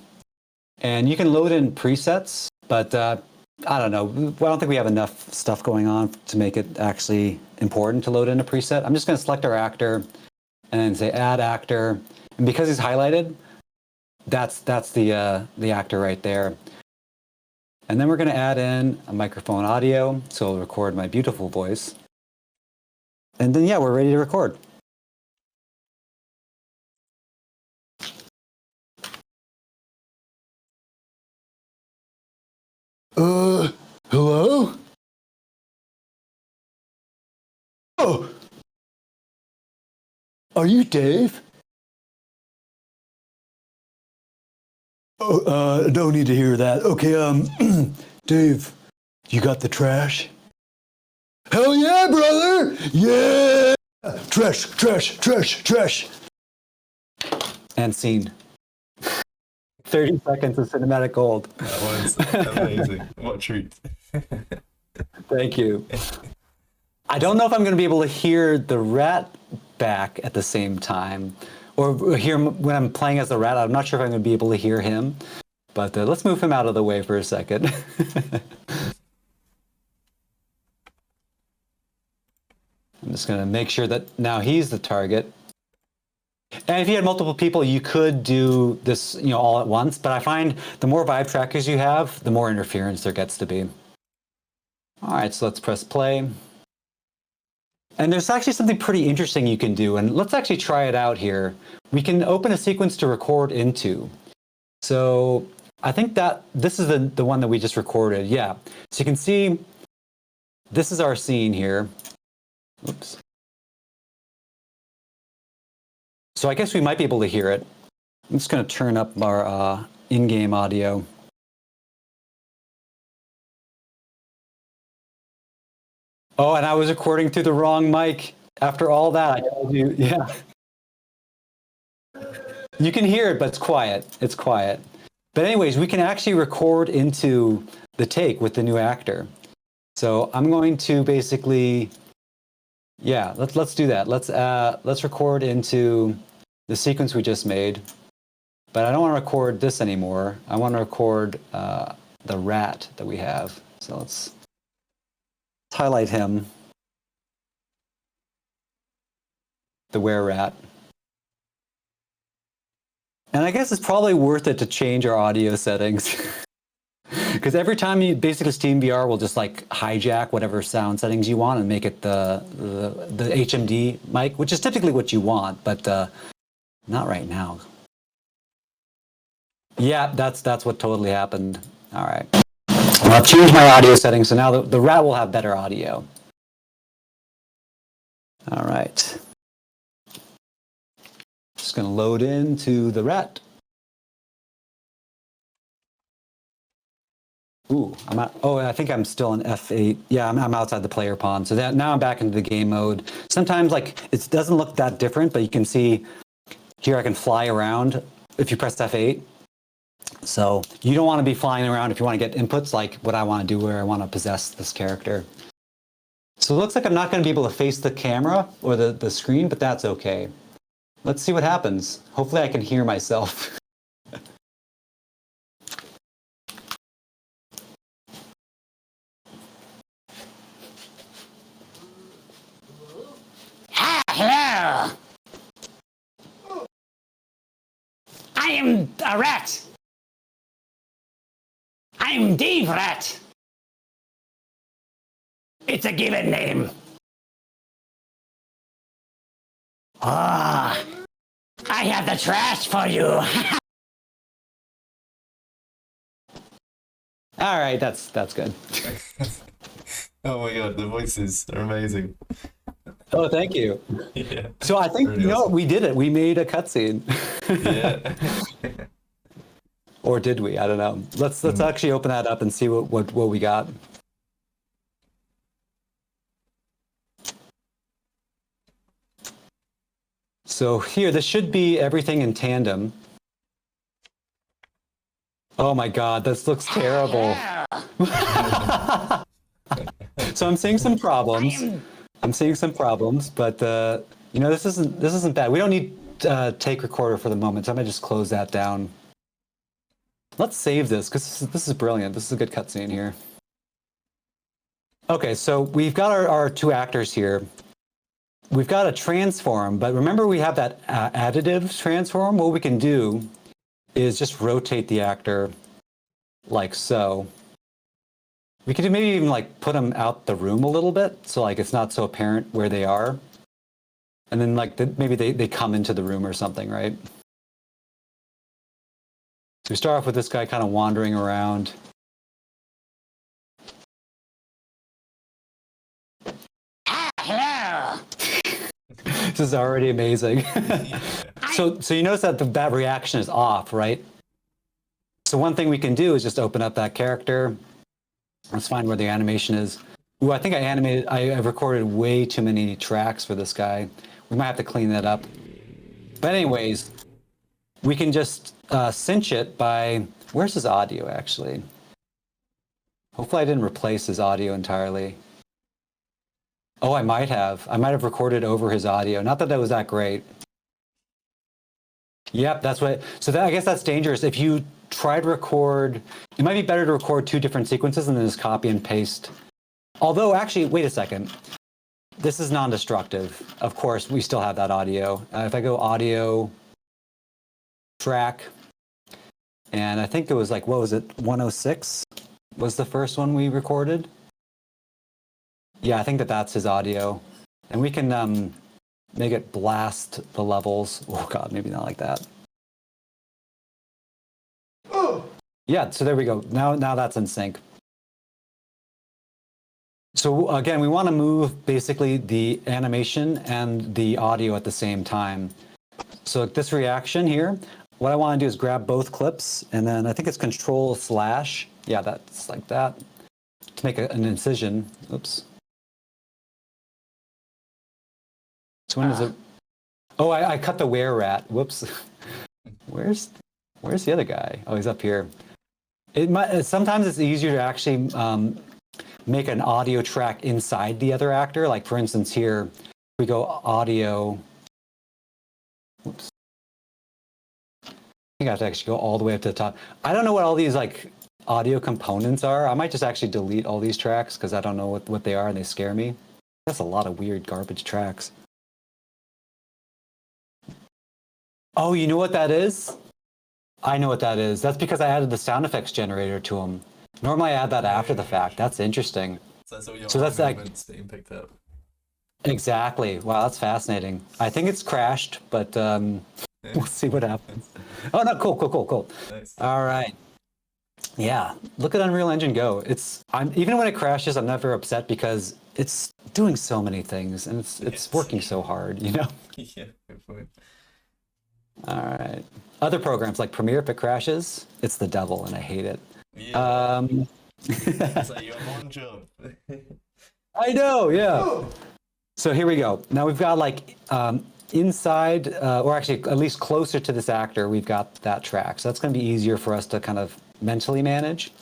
And you can load in presets, but I don't know. I don't think we have enough stuff going on to make it actually important to load in a preset. I'm just going to select our actor and then say add actor. And because he's highlighted, that's the actor right there. And then we're going to add in a microphone audio, so it'll record my beautiful voice. And then, yeah, we're ready to record. Hello? Oh! Are you Dave? Oh, no need to hear that. Okay, Dave, you got the trash? Hell yeah, brother! Yeah! Trash, trash, trash, trash! And scene. 30 seconds of cinematic gold. That was amazing. What a treat. Thank you. I don't know if I'm going to be able to hear the rat back at the same time, or hear when I'm playing as the rat. I'm not sure if I'm going to be able to hear him, but let's move him out of the way for a second. I'm just going to make sure that now he's the target. And if you had multiple people, you could do this, all at once. But I find the more vibe trackers you have, the more interference there gets to be. All right, so let's press play. And there's actually something pretty interesting you can do. And let's actually try it out here. We can open a sequence to record into. So I think that this is the one that we just recorded. Yeah. So you can see this is our scene here. Oops. So I guess we might be able to hear it. I'm just going to turn up our in-game audio. Oh, and I was recording through the wrong mic. After all that, I told you, yeah. You can hear it, but it's quiet. It's quiet. But anyways, we can actually record into the take with the new actor. So I'm going to basically, yeah, let's do that. Let's record into the sequence we just made. But I don't want to record this anymore. I want to record the rat that we have. So let's highlight him, the were-rat. And I guess it's probably worth it to change our audio settings. Because every time you basically SteamVR will just like hijack whatever sound settings you want and make it the HMD mic, which is typically what you want, but not right now. Yeah, that's what totally happened. All right. I'll change my audio settings, so now the rat will have better audio. All right. Just going to load into the rat. Ooh, I think I'm still in F8. Yeah, I'm outside the player pond. So now I'm back into the game mode. Sometimes it doesn't look that different, but you can see here I can fly around if you press F8. So you don't want to be flying around if you want to get inputs like what I want to do where I want to possess this character. So it looks like I'm not going to be able to face the camera or the screen, but that's okay. Let's see what happens. Hopefully I can hear myself. Hello. I am a rat. I'm Dave Rat. It's a given name. Ah, I have the trash for you. All right, that's good. Oh my god, the voices are amazing. Oh, thank you. Yeah. So I think, Really awesome. we did it. We made a cutscene. Yeah. Or did we? I don't know. Let's actually open that up and see what we got. So here, this should be everything in tandem. Oh my God, this looks terrible. So I'm seeing some problems. But this isn't bad. We don't need take recorder for the moment, so I'm gonna just close that down. let's save this because this is brilliant. This is a good cutscene here. Okay, so we've got our two actors here. We've got a transform, but remember we have that additive transform. What we can do is just rotate the actor like so. We could maybe even like put them out the room a little bit, so like it's not so apparent where they are. And then like maybe they come into the room or something, right? So we start off with this guy kind of wandering around. Hello. This is already amazing. So you notice that that reaction is off, right? So one thing we can do is just open up that character. Let's find where the animation is. Ooh, I think I recorded way too many tracks for this guy. We might have to clean that up. But anyways, we can just cinch it by, where's his audio actually? Hopefully I didn't replace his audio entirely. Oh, I might have. I might have recorded over his audio. Not that was that great. Yep, that's what. So I guess that's dangerous. If you try to record, it might be better to record two different sequences and then just copy and paste. Although, actually, wait a second. This is non-destructive. Of course, we still have that audio. If I go audio, track, and I think it was like, what was it? 106 was the first one we recorded. Yeah, I think that's his audio. And we can make it blast the levels. Oh God, maybe not like that. Yeah, so there we go. Now that's in sync. So again, we want to move basically the animation and the audio at the same time. So this reaction here, what I want to do is grab both clips and then I think it's Control/. Yeah, that's like that. To make an incision. Oops. So when is it? Oh, I cut the rat. Whoops. Where's the other guy? Oh, he's up here. Sometimes it's easier to actually make an audio track inside the other actor. Like for instance here, we go audio. Whoops. I think I have to actually go all the way up to the top. I don't know what all these like audio components are. I might just actually delete all these tracks because I don't know what they are and they scare me. That's a lot of weird garbage tracks. Oh, you know what that is? I know what that is. That's because I added the sound effects generator to them. Normally I add that after the fact. That's interesting. So that's like being picked up. Exactly. Wow, that's fascinating. I think it's crashed, but we'll see what happens. Oh no, cool. Nice. All right. Yeah, look at Unreal Engine go. Even when it crashes, I'm never upset because it's doing so many things and it's working so hard, you know? Yeah, good point. All right. Other programs like Premiere, if it crashes, it's the devil and I hate it. Yeah. It's like you have one job. I know, yeah. So here we go. Now we've got like inside, or actually at least closer to this actor, we've got that track. So that's going to be easier for us to kind of mentally manage.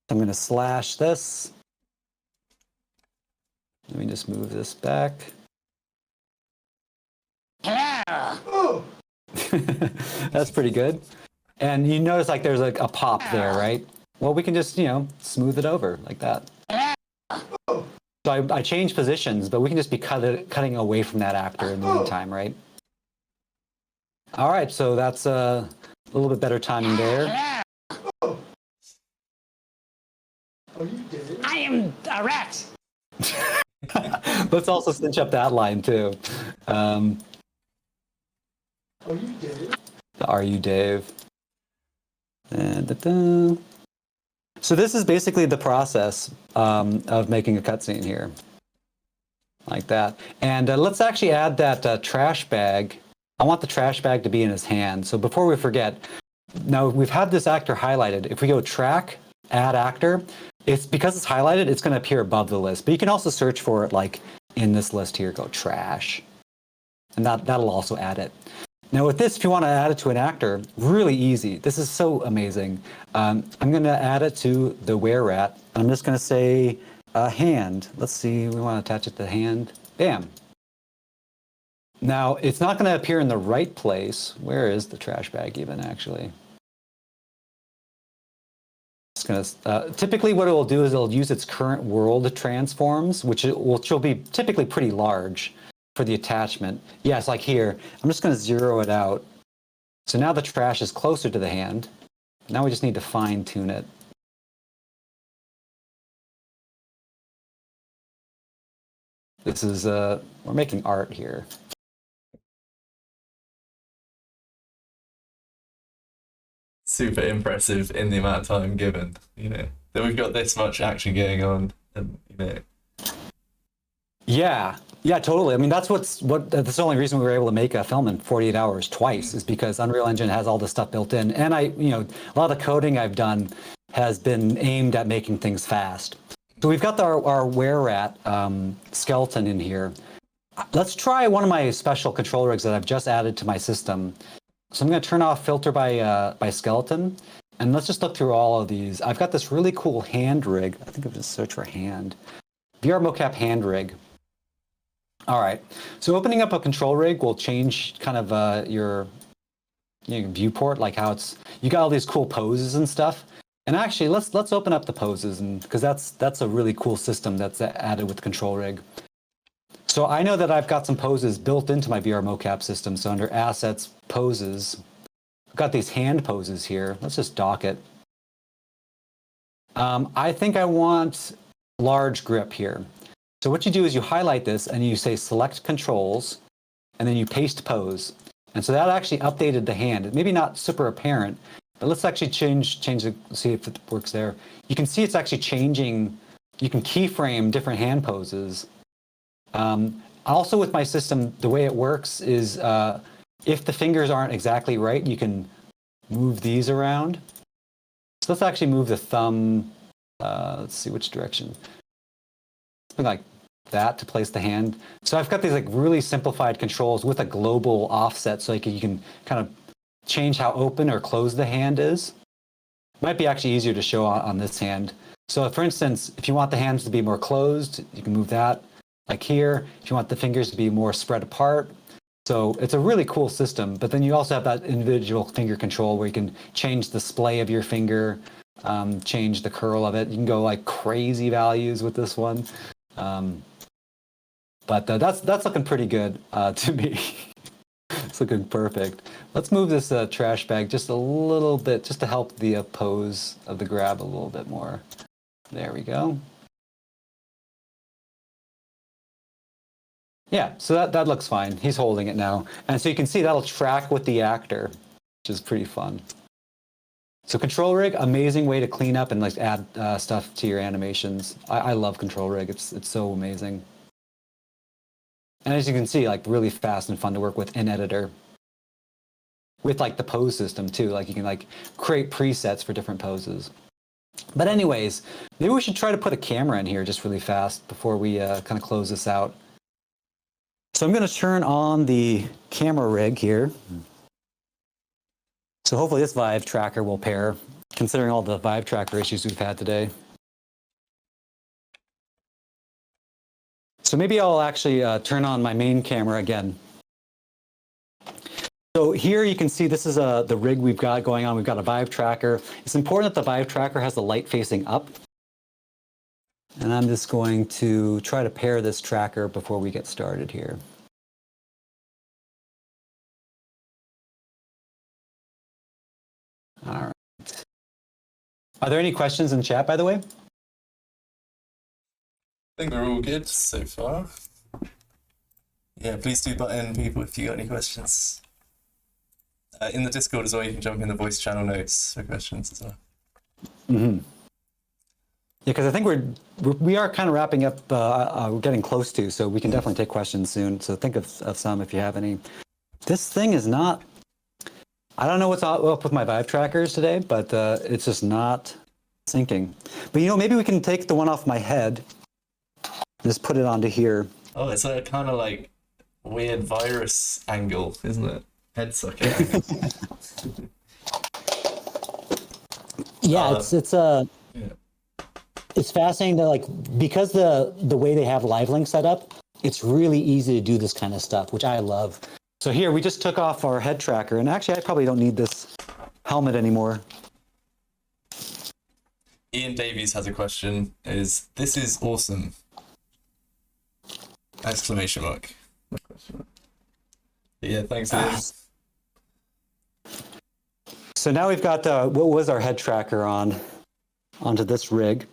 I'm going to slash this. Let me just move this back. Hello. That's pretty good. And you notice like there's like a pop there, right? Well, we can just, smooth it over like that. So I changed positions, but we can just be cutting away from that actor in the meantime, right? All right, so that's a little bit better timing there. I am a rat. Let's also cinch up that line too. Are you Dave? So this is basically the process of making a cutscene here, like that. And let's actually add that trash bag. I want the trash bag to be in his hand. So before we forget, now we've had this actor highlighted. If we go track, add actor, because it's highlighted, it's going to appear above the list. But you can also search for it like in this list here, go trash. And that'll also add it. Now with this, if you want to add it to an actor, really easy. This is so amazing. I'm going to add it to the rat. I'm just going to say hand. Let's see, we want to attach it to the hand. Bam. Now it's not going to appear in the right place. Where is the trash bag even actually? just going to, typically what it will do is it'll use its current world transforms, which will be typically pretty large for the attachment. Yeah, it's like here. I'm just going to zero it out. So now the trash is closer to the hand. Now we just need to fine tune it. This is, we're making art here. Super impressive in the amount of time given, you know, that we've got this much action going on, and you know. Yeah, totally. I mean, that's that's the only reason we were able to make a film in 48 hours twice, is because Unreal Engine has all this stuff built in. And a lot of the coding I've done has been aimed at making things fast. So we've got our were-rat skeleton in here. Let's try one of my special control rigs that I've just added to my system. So I'm going to turn off filter by skeleton, and let's just look through all of these. I've got this really cool hand rig. I think I'll just search for hand. VR Mocap hand rig. All right. So opening up a control rig will change kind of your viewport, like how you got all these cool poses and stuff. And actually, let's open up the poses, and because that's a really cool system that's added with the control rig. So I know that I've got some poses built into my VR mocap system. So under assets, poses, I've got these hand poses here. Let's just dock it. I think I want large grip here. So what you do is you highlight this and you say select controls, and then you paste pose. And so that actually updated the hand. Maybe not super apparent, but let's actually change the, see if it works there. You can see it's actually changing. You can keyframe different hand poses. Also with my system, the way it works is if the fingers aren't exactly right, you can move these around. So let's actually move the thumb, let's see which direction. Something like that to place the hand. So I've got these like really simplified controls with a global offset, so you can kind of change how open or closed the hand is. Might be actually easier to show on this hand. So for instance, if you want the hands to be more closed, you can move that. Like here, if you want the fingers to be more spread apart. So it's a really cool system, but then you also have that individual finger control where you can change the splay of your finger, change the curl of it. You can go like crazy values with this one. But that's looking pretty good to me. It's looking perfect. Let's move this trash bag just a little bit, just to help the pose of the grab a little bit more. There we go. Yeah, so that looks fine. He's holding it now. And so you can see that'll track with the actor, which is pretty fun. So control rig, amazing way to clean up and like add stuff to your animations. I love control rig. It's so amazing. And as you can see, like really fast and fun to work with in editor. With like the pose system too. Like you can like create presets for different poses. But anyways, maybe we should try to put a camera in here just really fast before we kind of close this out. So I'm going to turn on the camera rig here. So hopefully this Vive tracker will pair, considering all the Vive tracker issues we've had today. So maybe I'll actually turn on my main camera again. So here you can see this is the rig we've got going on. We've got a Vive tracker. It's important that the Vive tracker has the light facing up. And I'm just going to try to pair this tracker before we get started here. All right. Are there any questions in chat, by the way? I think we're all good so far. Yeah, please do butt in, people, if you got any questions. In the Discord as well, you can jump in the voice channel notes for questions as well. Mm-hmm. Yeah, because I think we are kind of wrapping up. We're getting close to, so we can definitely take questions soon. So think of some if you have any. This thing is not. I don't know what's up with my Vive trackers today, but it's just not syncing. But you know, maybe we can take the one off my head, just put it onto here. Oh, it's a kind of like weird virus angle, isn't it? Head sucker angle. Yeah, it's a. Yeah. It's fascinating that, like, because the way they have live link set up, it's really easy to do this kind of stuff, which I love. So here we just took off our head tracker, and actually I probably don't need this helmet anymore. Ian Davies has a question. This is awesome! Exclamation mark. Yeah, thanks, Ian. So now we've got what was our head tracker onto this rig.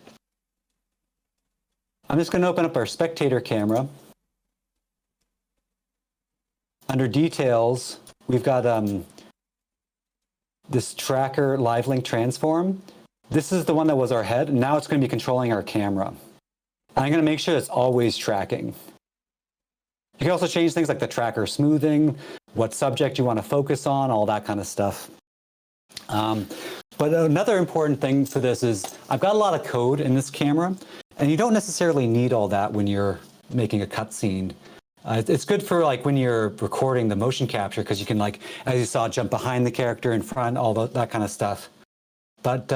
I'm just going to open up our Spectator camera. Under details, we've got this tracker live link transform. This is the one that was our head, and now it's going to be controlling our camera. I'm going to make sure it's always tracking. You can also change things like the tracker smoothing, what subject you want to focus on, all that kind of stuff. But another important thing for this is I've got a lot of code in this camera, and you don't necessarily need all that when you're making a cutscene. It's good for like when you're recording the motion capture because you can, like, as you saw, jump behind the character, in front, all that kind of stuff. But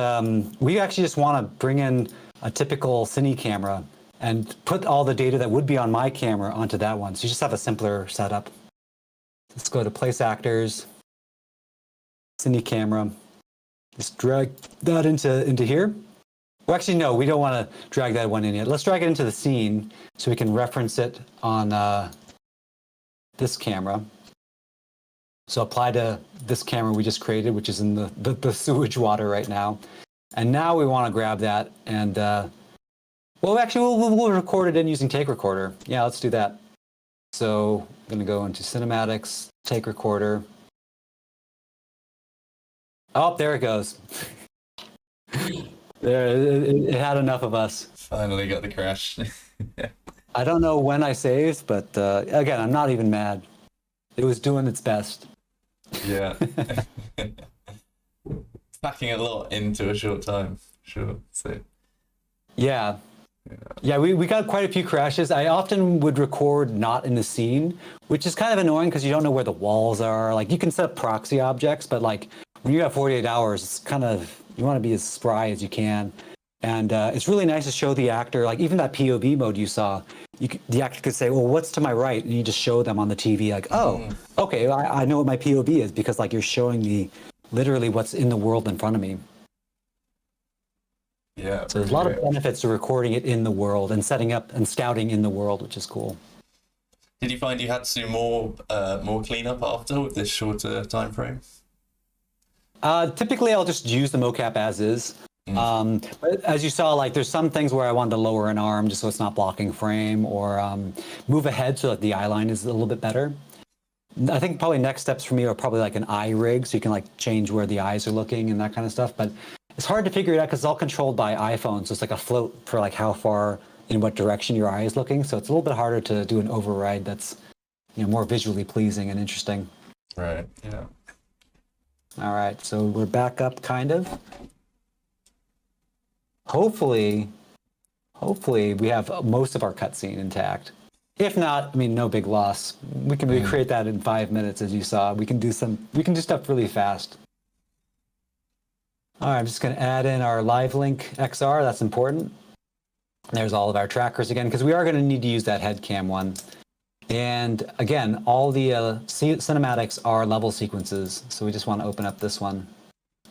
we actually just want to bring in a typical cine camera and put all the data that would be on my camera onto that one. So you just have a simpler setup. Let's go to Place Actors, Cine Camera. Just drag that into here. Well, actually, no, we don't want to drag that one in yet. Let's drag it into the scene so we can reference it on this camera. So apply to this camera we just created, which is in the sewage water right now. And now we want to grab that and, well, actually, we'll record it in using Take Recorder. Yeah, let's do that. So I'm going to go into Cinematics, Take Recorder. Oh, there it goes. There, it had enough of us. Finally got the crash. Yeah. I don't know when I saved, but again, I'm not even mad. It was doing its best. Yeah. Packing a lot into a short time. Sure. So. Yeah. Yeah, we got quite a few crashes. I often would record not in the scene, which is kind of annoying because you don't know where the walls are. Like, you can set up proxy objects, but like when you have 48 hours, it's kind of, you want to be as spry as you can. And it's really nice to show the actor, like even that POV mode you saw, the actor could say, well, what's to my right? And you just show them on the TV like, oh, okay, I know what my POV is because like you're showing me literally what's in the world in front of me. Yeah. So there's a lot of benefits to recording it in the world and setting up and scouting in the world, which is cool. Did you find you had to do more cleanup after with this shorter time frame? Typically, I'll just use the mocap as is. But as you saw, like there's some things where I wanted to lower an arm just so it's not blocking frame, or move ahead so that the eye line is a little bit better. I think probably next steps for me are probably like an eye rig, so you can like change where the eyes are looking and that kind of stuff. But it's hard to figure it out because it's all controlled by iPhone, so it's like a float for like how far in what direction your eye is looking. So it's a little bit harder to do an override that's, you know, more visually pleasing and interesting. Right. Yeah. All right, so we're back up, kind of. Hopefully we have most of our cutscene intact. If not, I mean, no big loss. We can recreate that in 5 minutes, as you saw. We can do stuff really fast. All right, I'm just going to add in our live link XR. That's important. There's all of our trackers again, because we are going to need to use that head cam one. And again, all the cinematics are level sequences. So we just want to open up this one.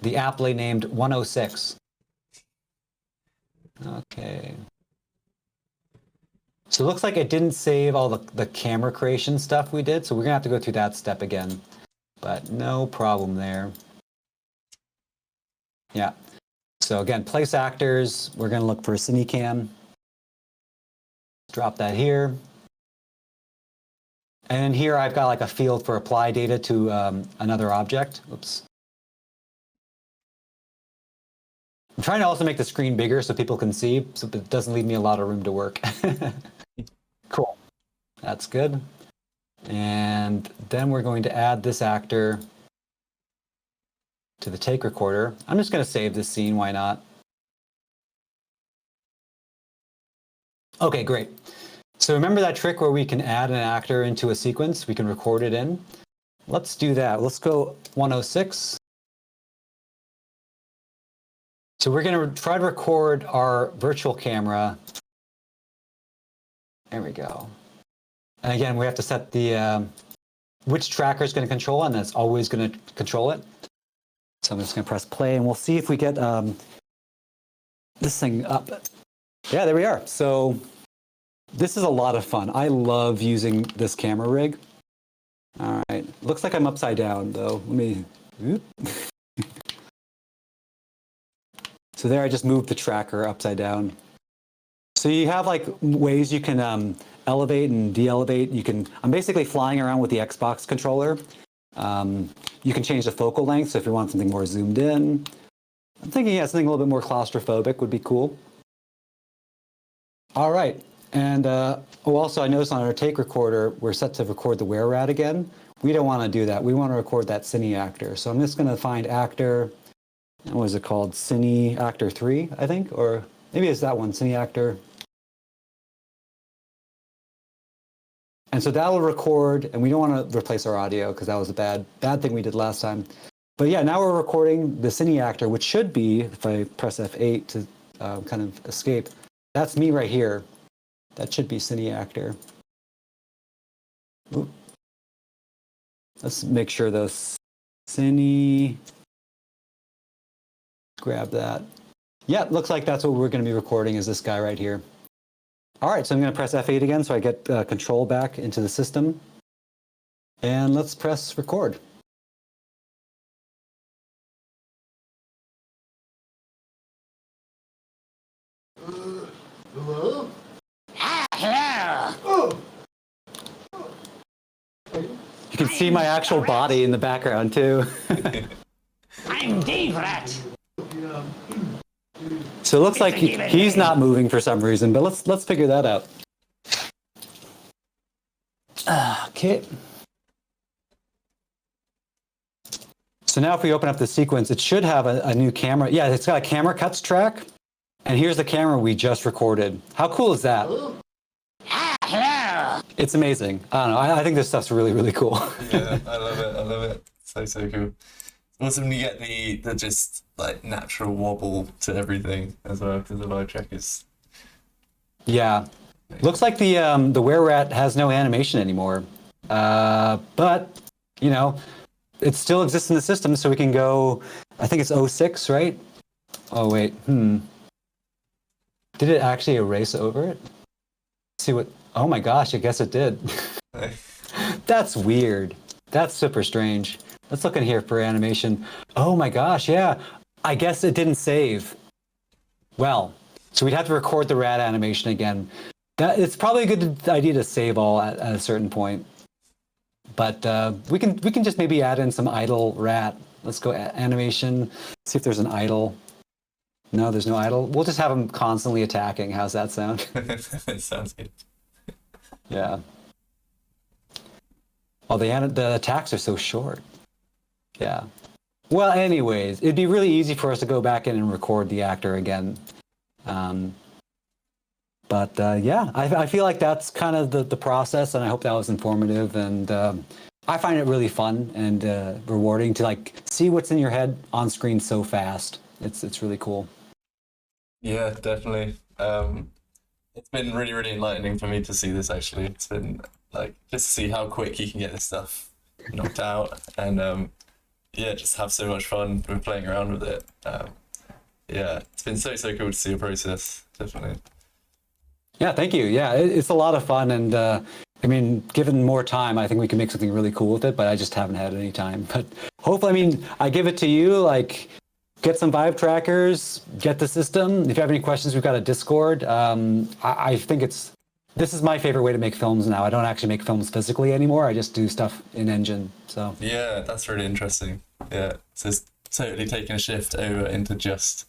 The aptly named 106. Okay. So it looks like it didn't save all the camera creation stuff we did. So we're going to have to go through that step again. But no problem there. Yeah. So again, place actors. We're going to look for a CineCam. Drop that here. And here I've got like a field for apply data to another object. Oops. I'm trying to also make the screen bigger so people can see, so it doesn't leave me a lot of room to work. Cool. That's good. And then we're going to add this actor to the take recorder. I'm just going to save this scene. Why not? Okay, great. So remember that trick where we can add an actor into a sequence? We can record it in. Let's do that. Let's go 106. So we're going to try to record our virtual camera. There we go. And again, we have to set the which tracker is going to control it, and it's always going to control it. So I'm just going to press play, and we'll see if we get this thing up. Yeah, there we are. So this is a lot of fun. I love using this camera rig. All right, looks like I'm upside down though. Let me, whoop. So there I just moved the tracker upside down. So you have like ways you can elevate and de-elevate. I'm basically flying around with the Xbox controller. You can change the focal length. So if you want something more zoomed in, I'm thinking, yeah, something a little bit more claustrophobic would be cool. All right. And also I noticed on our take recorder, we're set to record the where rat again. We don't want to do that. We want to record that cine actor. So I'm just going to find actor, what is it called? Cine actor 3, I think, or maybe it's that one, cine actor. And so that'll record, and we don't want to replace our audio because that was a bad thing we did last time. But yeah, now we're recording the cine actor, which should be, if I press F8 to kind of escape, that's me right here. That should be cine actor. Oop. Let's make sure those cine, grab that. Yeah, looks like that's what we're going to be recording is this guy right here. All right, so I'm going to press F8 again so I get control back into the system. And let's press record. Hello? Hello. You can see my actual body in the background too. I'm Dave Rat. So it looks like he's not moving for some reason, but let's figure that out. Okay. So now if we open up the sequence, it should have a new camera. Yeah, it's got a camera cuts track. And here's the camera we just recorded. How cool is that? Hello. It's amazing. I don't know. I think this stuff's really, really cool. Yeah, I love it. I love it. So cool. Also, when you get the just like natural wobble to everything as well, because the live track is. Yeah. Looks like the Were Rat has no animation anymore. But, you know, it still exists in the system, so we can go, I think it's 06, right? Oh, wait. Did it actually erase over it? Let's see what, oh my gosh, I guess it did. That's weird. That's super strange. Let's look in here for animation. Oh my gosh, yeah. I guess it didn't save. Well, so we'd have to record the rat animation again. It's probably a good idea to save all at a certain point. But we can just maybe add in some idle rat. Let's go animation, see if there's an idle. No, there's no idle. We'll just have him constantly attacking. How's that sound? It sounds good. Yeah. Oh, the attacks are so short. Yeah. Well, anyways, it'd be really easy for us to go back in and record the actor again. But yeah, I feel like that's kind of the process, and I hope that was informative. And I find it really fun and rewarding to like see what's in your head on screen so fast. It's really cool. Yeah, definitely. It's been really, really enlightening for me to see this, actually. It's been like just to see how quick you can get this stuff knocked out, and yeah, just have so much fun with playing around with it. Yeah, it's been so cool to see your process, definitely. Yeah, thank you. Yeah, it's a lot of fun, and I mean, given more time, I think we can make something really cool with it, but I just haven't had any time. But hopefully, I mean, I give it to you, like, get some vibe trackers, get the system. If you have any questions, we've got a Discord. I think this is my favorite way to make films now. I don't actually make films physically anymore. I just do stuff in engine. So yeah, that's really interesting. Yeah, so it's totally taking a shift over into just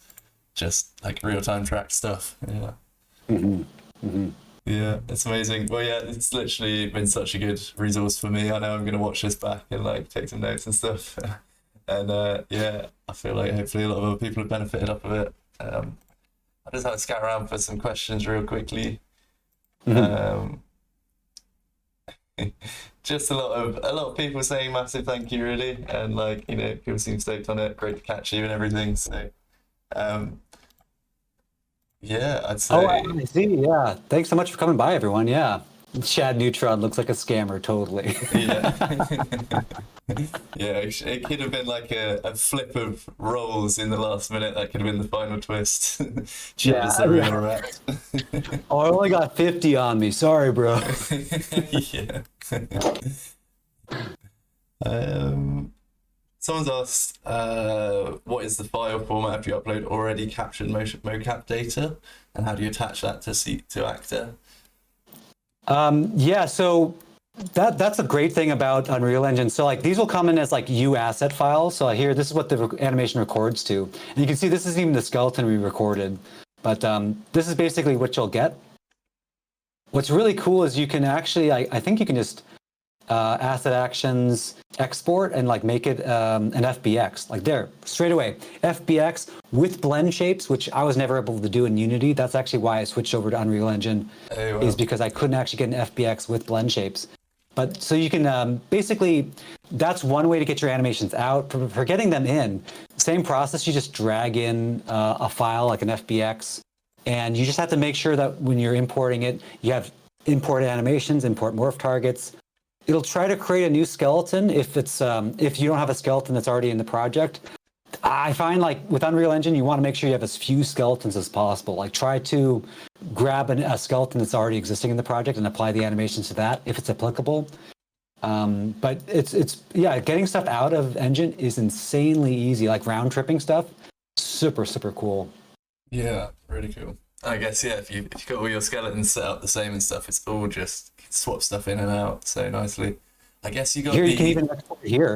like real-time track stuff. Yeah. Mm-hmm. Mm-hmm. Yeah, it's amazing. Well, yeah, it's literally been such a good resource for me. I know I'm going to watch this back and like take some notes and stuff. And yeah, I feel like hopefully a lot of other people have benefited off of it. I just had to scout around for some questions real quickly. Mm-hmm. Just a lot of people saying massive thank you, really, and like, you know, people seem stoked on it. Great to catch you and everything. So, yeah, I'd say. Oh, I see. Yeah, thanks so much for coming by, everyone. Yeah. Chad Neutron looks like a scammer, totally. Yeah. Yeah, it could have been like a flip of roles in the last minute. That could have been the final twist. Chad is the real rat. Oh, I only got 50 on me. Sorry, bro. Yeah. Someone's asked, what is the file format if you upload already captured mocap data, and how do you attach that to Actor? Yeah, so that's a great thing about Unreal Engine. So like these will come in as like U asset files. So here, this is what the animation records to, and you can see this is even the skeleton we recorded. But this is basically what you'll get. What's really cool is you can actually, I think you can just asset actions export and like make it an FBX, like there, straight away. FBX with blend shapes, which I was never able to do in Unity. That's actually why I switched over to Unreal Engine, is because I couldn't actually get an FBX with blend shapes. But so you can basically, that's one way to get your animations out. For getting them in, same process, you just drag in a file like an FBX, and you just have to make sure that when you're importing it, you have import animations, import morph targets. It'll try to create a new skeleton if it's if you don't have a skeleton that's already in the project. I find like with Unreal Engine, you want to make sure you have as few skeletons as possible. Like try to grab a skeleton that's already existing in the project and apply the animations to that if it's applicable. But it's yeah, getting stuff out of Engine is insanely easy. Like round tripping stuff, super cool. Yeah, really cool. I guess yeah, if you got all your skeletons set up the same and stuff, it's all just swap stuff in and out so nicely. I guess you got here. You can even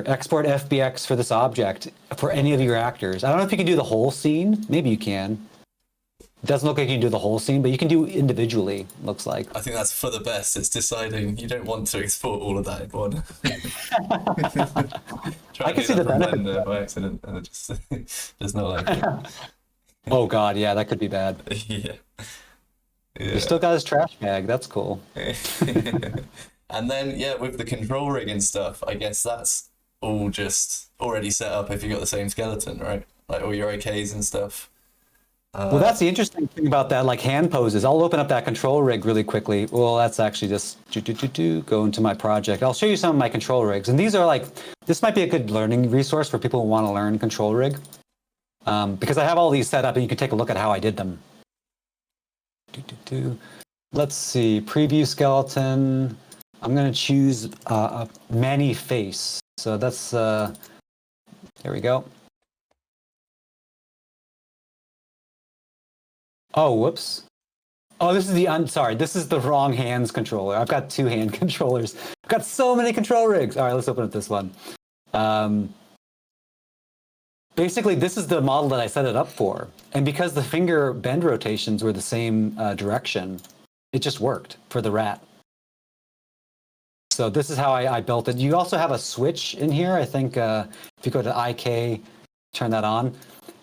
export FBX for this object for any of your actors. I don't know if you can do the whole scene. Maybe you can. It doesn't look like you can do the whole scene, but you can do individually. Looks like. I think that's for the best. It's deciding you don't want to export all of that in one. I can see the benefit by accident, and it just does not like it. Oh god, yeah, that could be bad. Yeah. He still got his trash bag. That's cool. And then, yeah, with the control rig and stuff, I guess that's all just already set up if you got the same skeleton, right? Like all your OKs and stuff. Well, that's the interesting thing about that, like hand poses. I'll open up that control rig really quickly. Well, that's actually just go into my project. I'll show you some of my control rigs. And these are like, this might be a good learning resource for people who want to learn control rig. Because I have all these set up and you can take a look at how I did them. Let's see, preview skeleton. I'm going to choose a many face. So that's, there we go. Oh, whoops. Oh, this is this is the wrong hands controller. I've got two hand controllers. I've got so many control rigs. All right, let's open up this one. Basically, this is the model that I set it up for. And because the finger bend rotations were the same direction, it just worked for the rat. So this is how I built it. You also have a switch in here. I think if you go to IK, turn that on.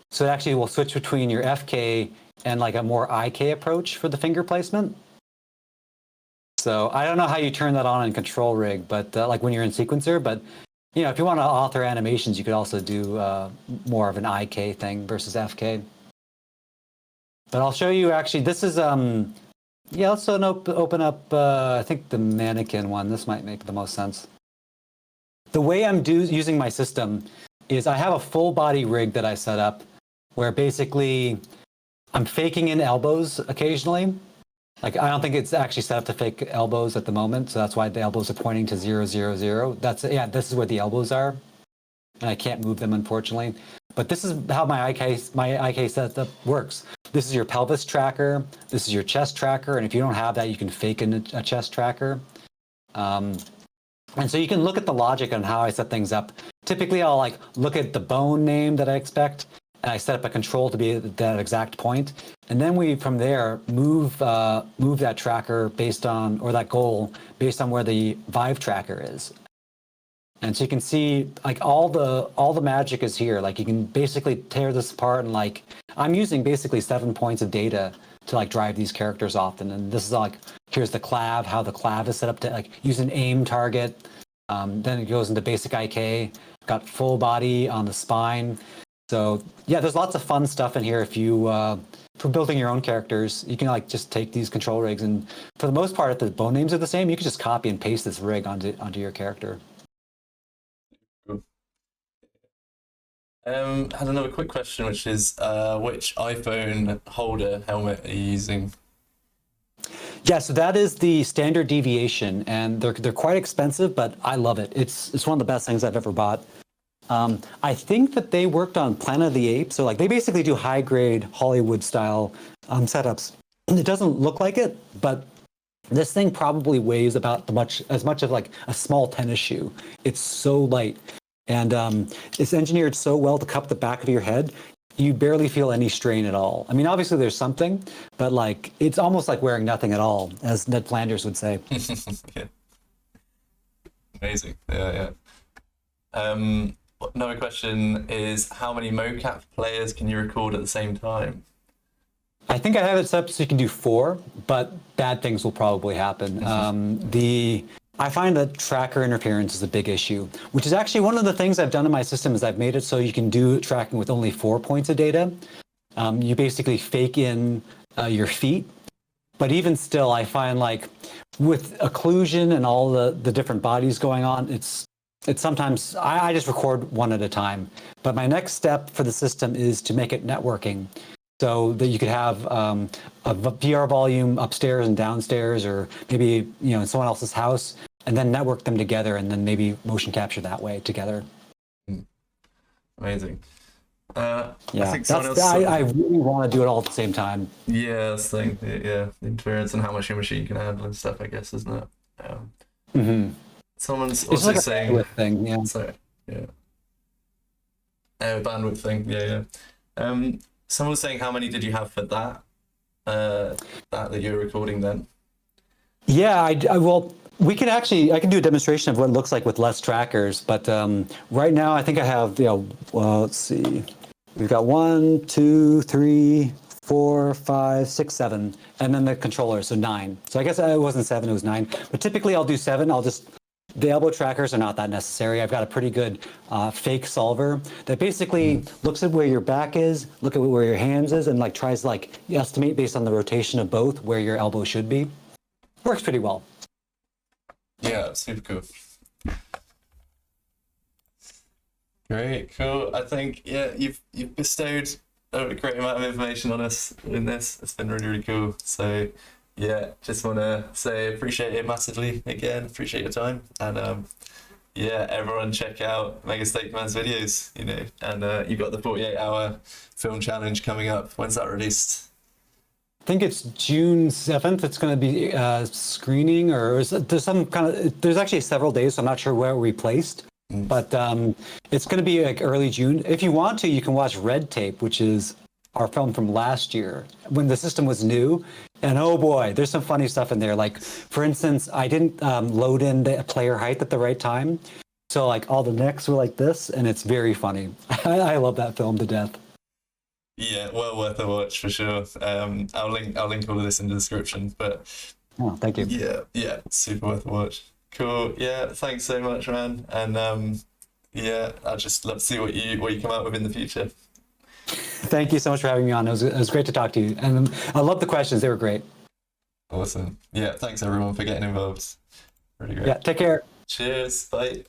So it actually will switch between your FK and like a more IK approach for the finger placement. So I don't know how you turn that on in control rig, but like when you're in sequencer, but you know, if you want to author animations, you could also do more of an IK thing versus FK. But I'll show you actually, this is, yeah, let's open up, I think the mannequin one. This might make the most sense. The way I'm using my system is I have a full body rig that I set up where basically I'm faking in elbows occasionally. Like, I don't think it's actually set up to fake elbows at the moment, so that's why the elbows are pointing to 0, 0, 0. That's, yeah, this is where the elbows are, and I can't move them, unfortunately. But this is how my IK setup works. This is your pelvis tracker, this is your chest tracker, and if you don't have that, you can fake in a chest tracker. And so you can look at the logic on how I set things up. Typically, I'll like look at the bone name that I expect, and I set up a control to be at that exact point. And then we, from there, move that tracker based on, or that goal, based on where the Vive tracker is. And so you can see, like, all the magic is here. Like, you can basically tear this apart, and like, I'm using basically 7 points of data to like drive these characters often. And this is like, here's the clav, how the clav is set up to like use an aim target. Then it goes into basic IK, got full body on the spine. So yeah, there's lots of fun stuff in here if you for building your own characters, you can like just take these control rigs, and for the most part, if the bone names are the same, you can just copy and paste this rig onto your character. Cool. Had another quick question, which is which iPhone holder helmet are you using? Yeah, so that is the standard deviation, and they're quite expensive, but I love it. It's one of the best things I've ever bought. I think that they worked on Planet of the Apes, so like they basically do high grade Hollywood style setups. It doesn't look like it, but this thing probably weighs about as much as like a small tennis shoe. It's so light, and it's engineered so well to cup the back of your head. You barely feel any strain at all. I mean, obviously there's something, but like it's almost like wearing nothing at all, as Ned Flanders would say. Yeah. Amazing. Yeah. Another question is, how many mocap players can you record at the same time? I think I have it set up so you can do 4, but bad things will probably happen. I find that tracker interference is a big issue, which is actually one of the things I've done in my system is I've made it so you can do tracking with only 4 points of data. You basically fake in your feet, but even still, I find like with occlusion and all the different bodies going on, it's sometimes, I just record one at a time. But my next step for the system is to make it networking, so that you could have a VR volume upstairs and downstairs, or maybe in someone else's house, and then network them together, and then maybe motion capture that way together. Amazing. Yeah, I think someone else I really want to do it all at the same time. Yeah, that's the thing. Yeah, the interference and how much your machine can handle and stuff, I guess, isn't it? Someone's It's also like a saying bandwidth thing, yeah. Sorry, yeah. Bandwidth thing, yeah. Someone was saying, how many did you have for that? That you're recording then? Yeah, well, we can actually, I can do a demonstration of what it looks like with less trackers, but right now I think I have, let's see, we've got 1, 2, 3, 4, 5, 6, 7, and then the controller, so 9. So I guess it wasn't 7, it was 9. But typically I'll do 7. The elbow trackers are not that necessary. I've got a pretty good fake solver that basically looks at where your back is, look at where your hands is, and like tries to like estimate based on the rotation of both where your elbow should be. Works pretty well. Yeah, super cool. Great, cool. I think you've bestowed a great amount of information on us in this. It's been really, really cool. So yeah, just want to say appreciate it massively again. Appreciate your time, and everyone check out MegasteakMan's videos. And you got the 48-hour film challenge coming up. When's that released? I think it's June 7th. It's going to be screening, or there's actually several days, so I'm not sure where we placed. But it's going to be like early June. If you want to, you can watch Red Tape, which is our film from last year when the system was new. And oh boy, there's some funny stuff in there. Like, for instance, I didn't load in the player height at the right time. So like all the necks were like this, and it's very funny. I love that film to death. Yeah, well worth a watch for sure. I'll link all of this in the description. But Oh, thank you. yeah, super worth a watch. Cool. Yeah, thanks so much, man. And I'd just love to see what you come out with in the future. Thank you so much for having me on. It was great to talk to you. And I love the questions. They were great. Awesome. Yeah, thanks everyone for getting involved. Really great. Yeah, take care. Cheers. Bye.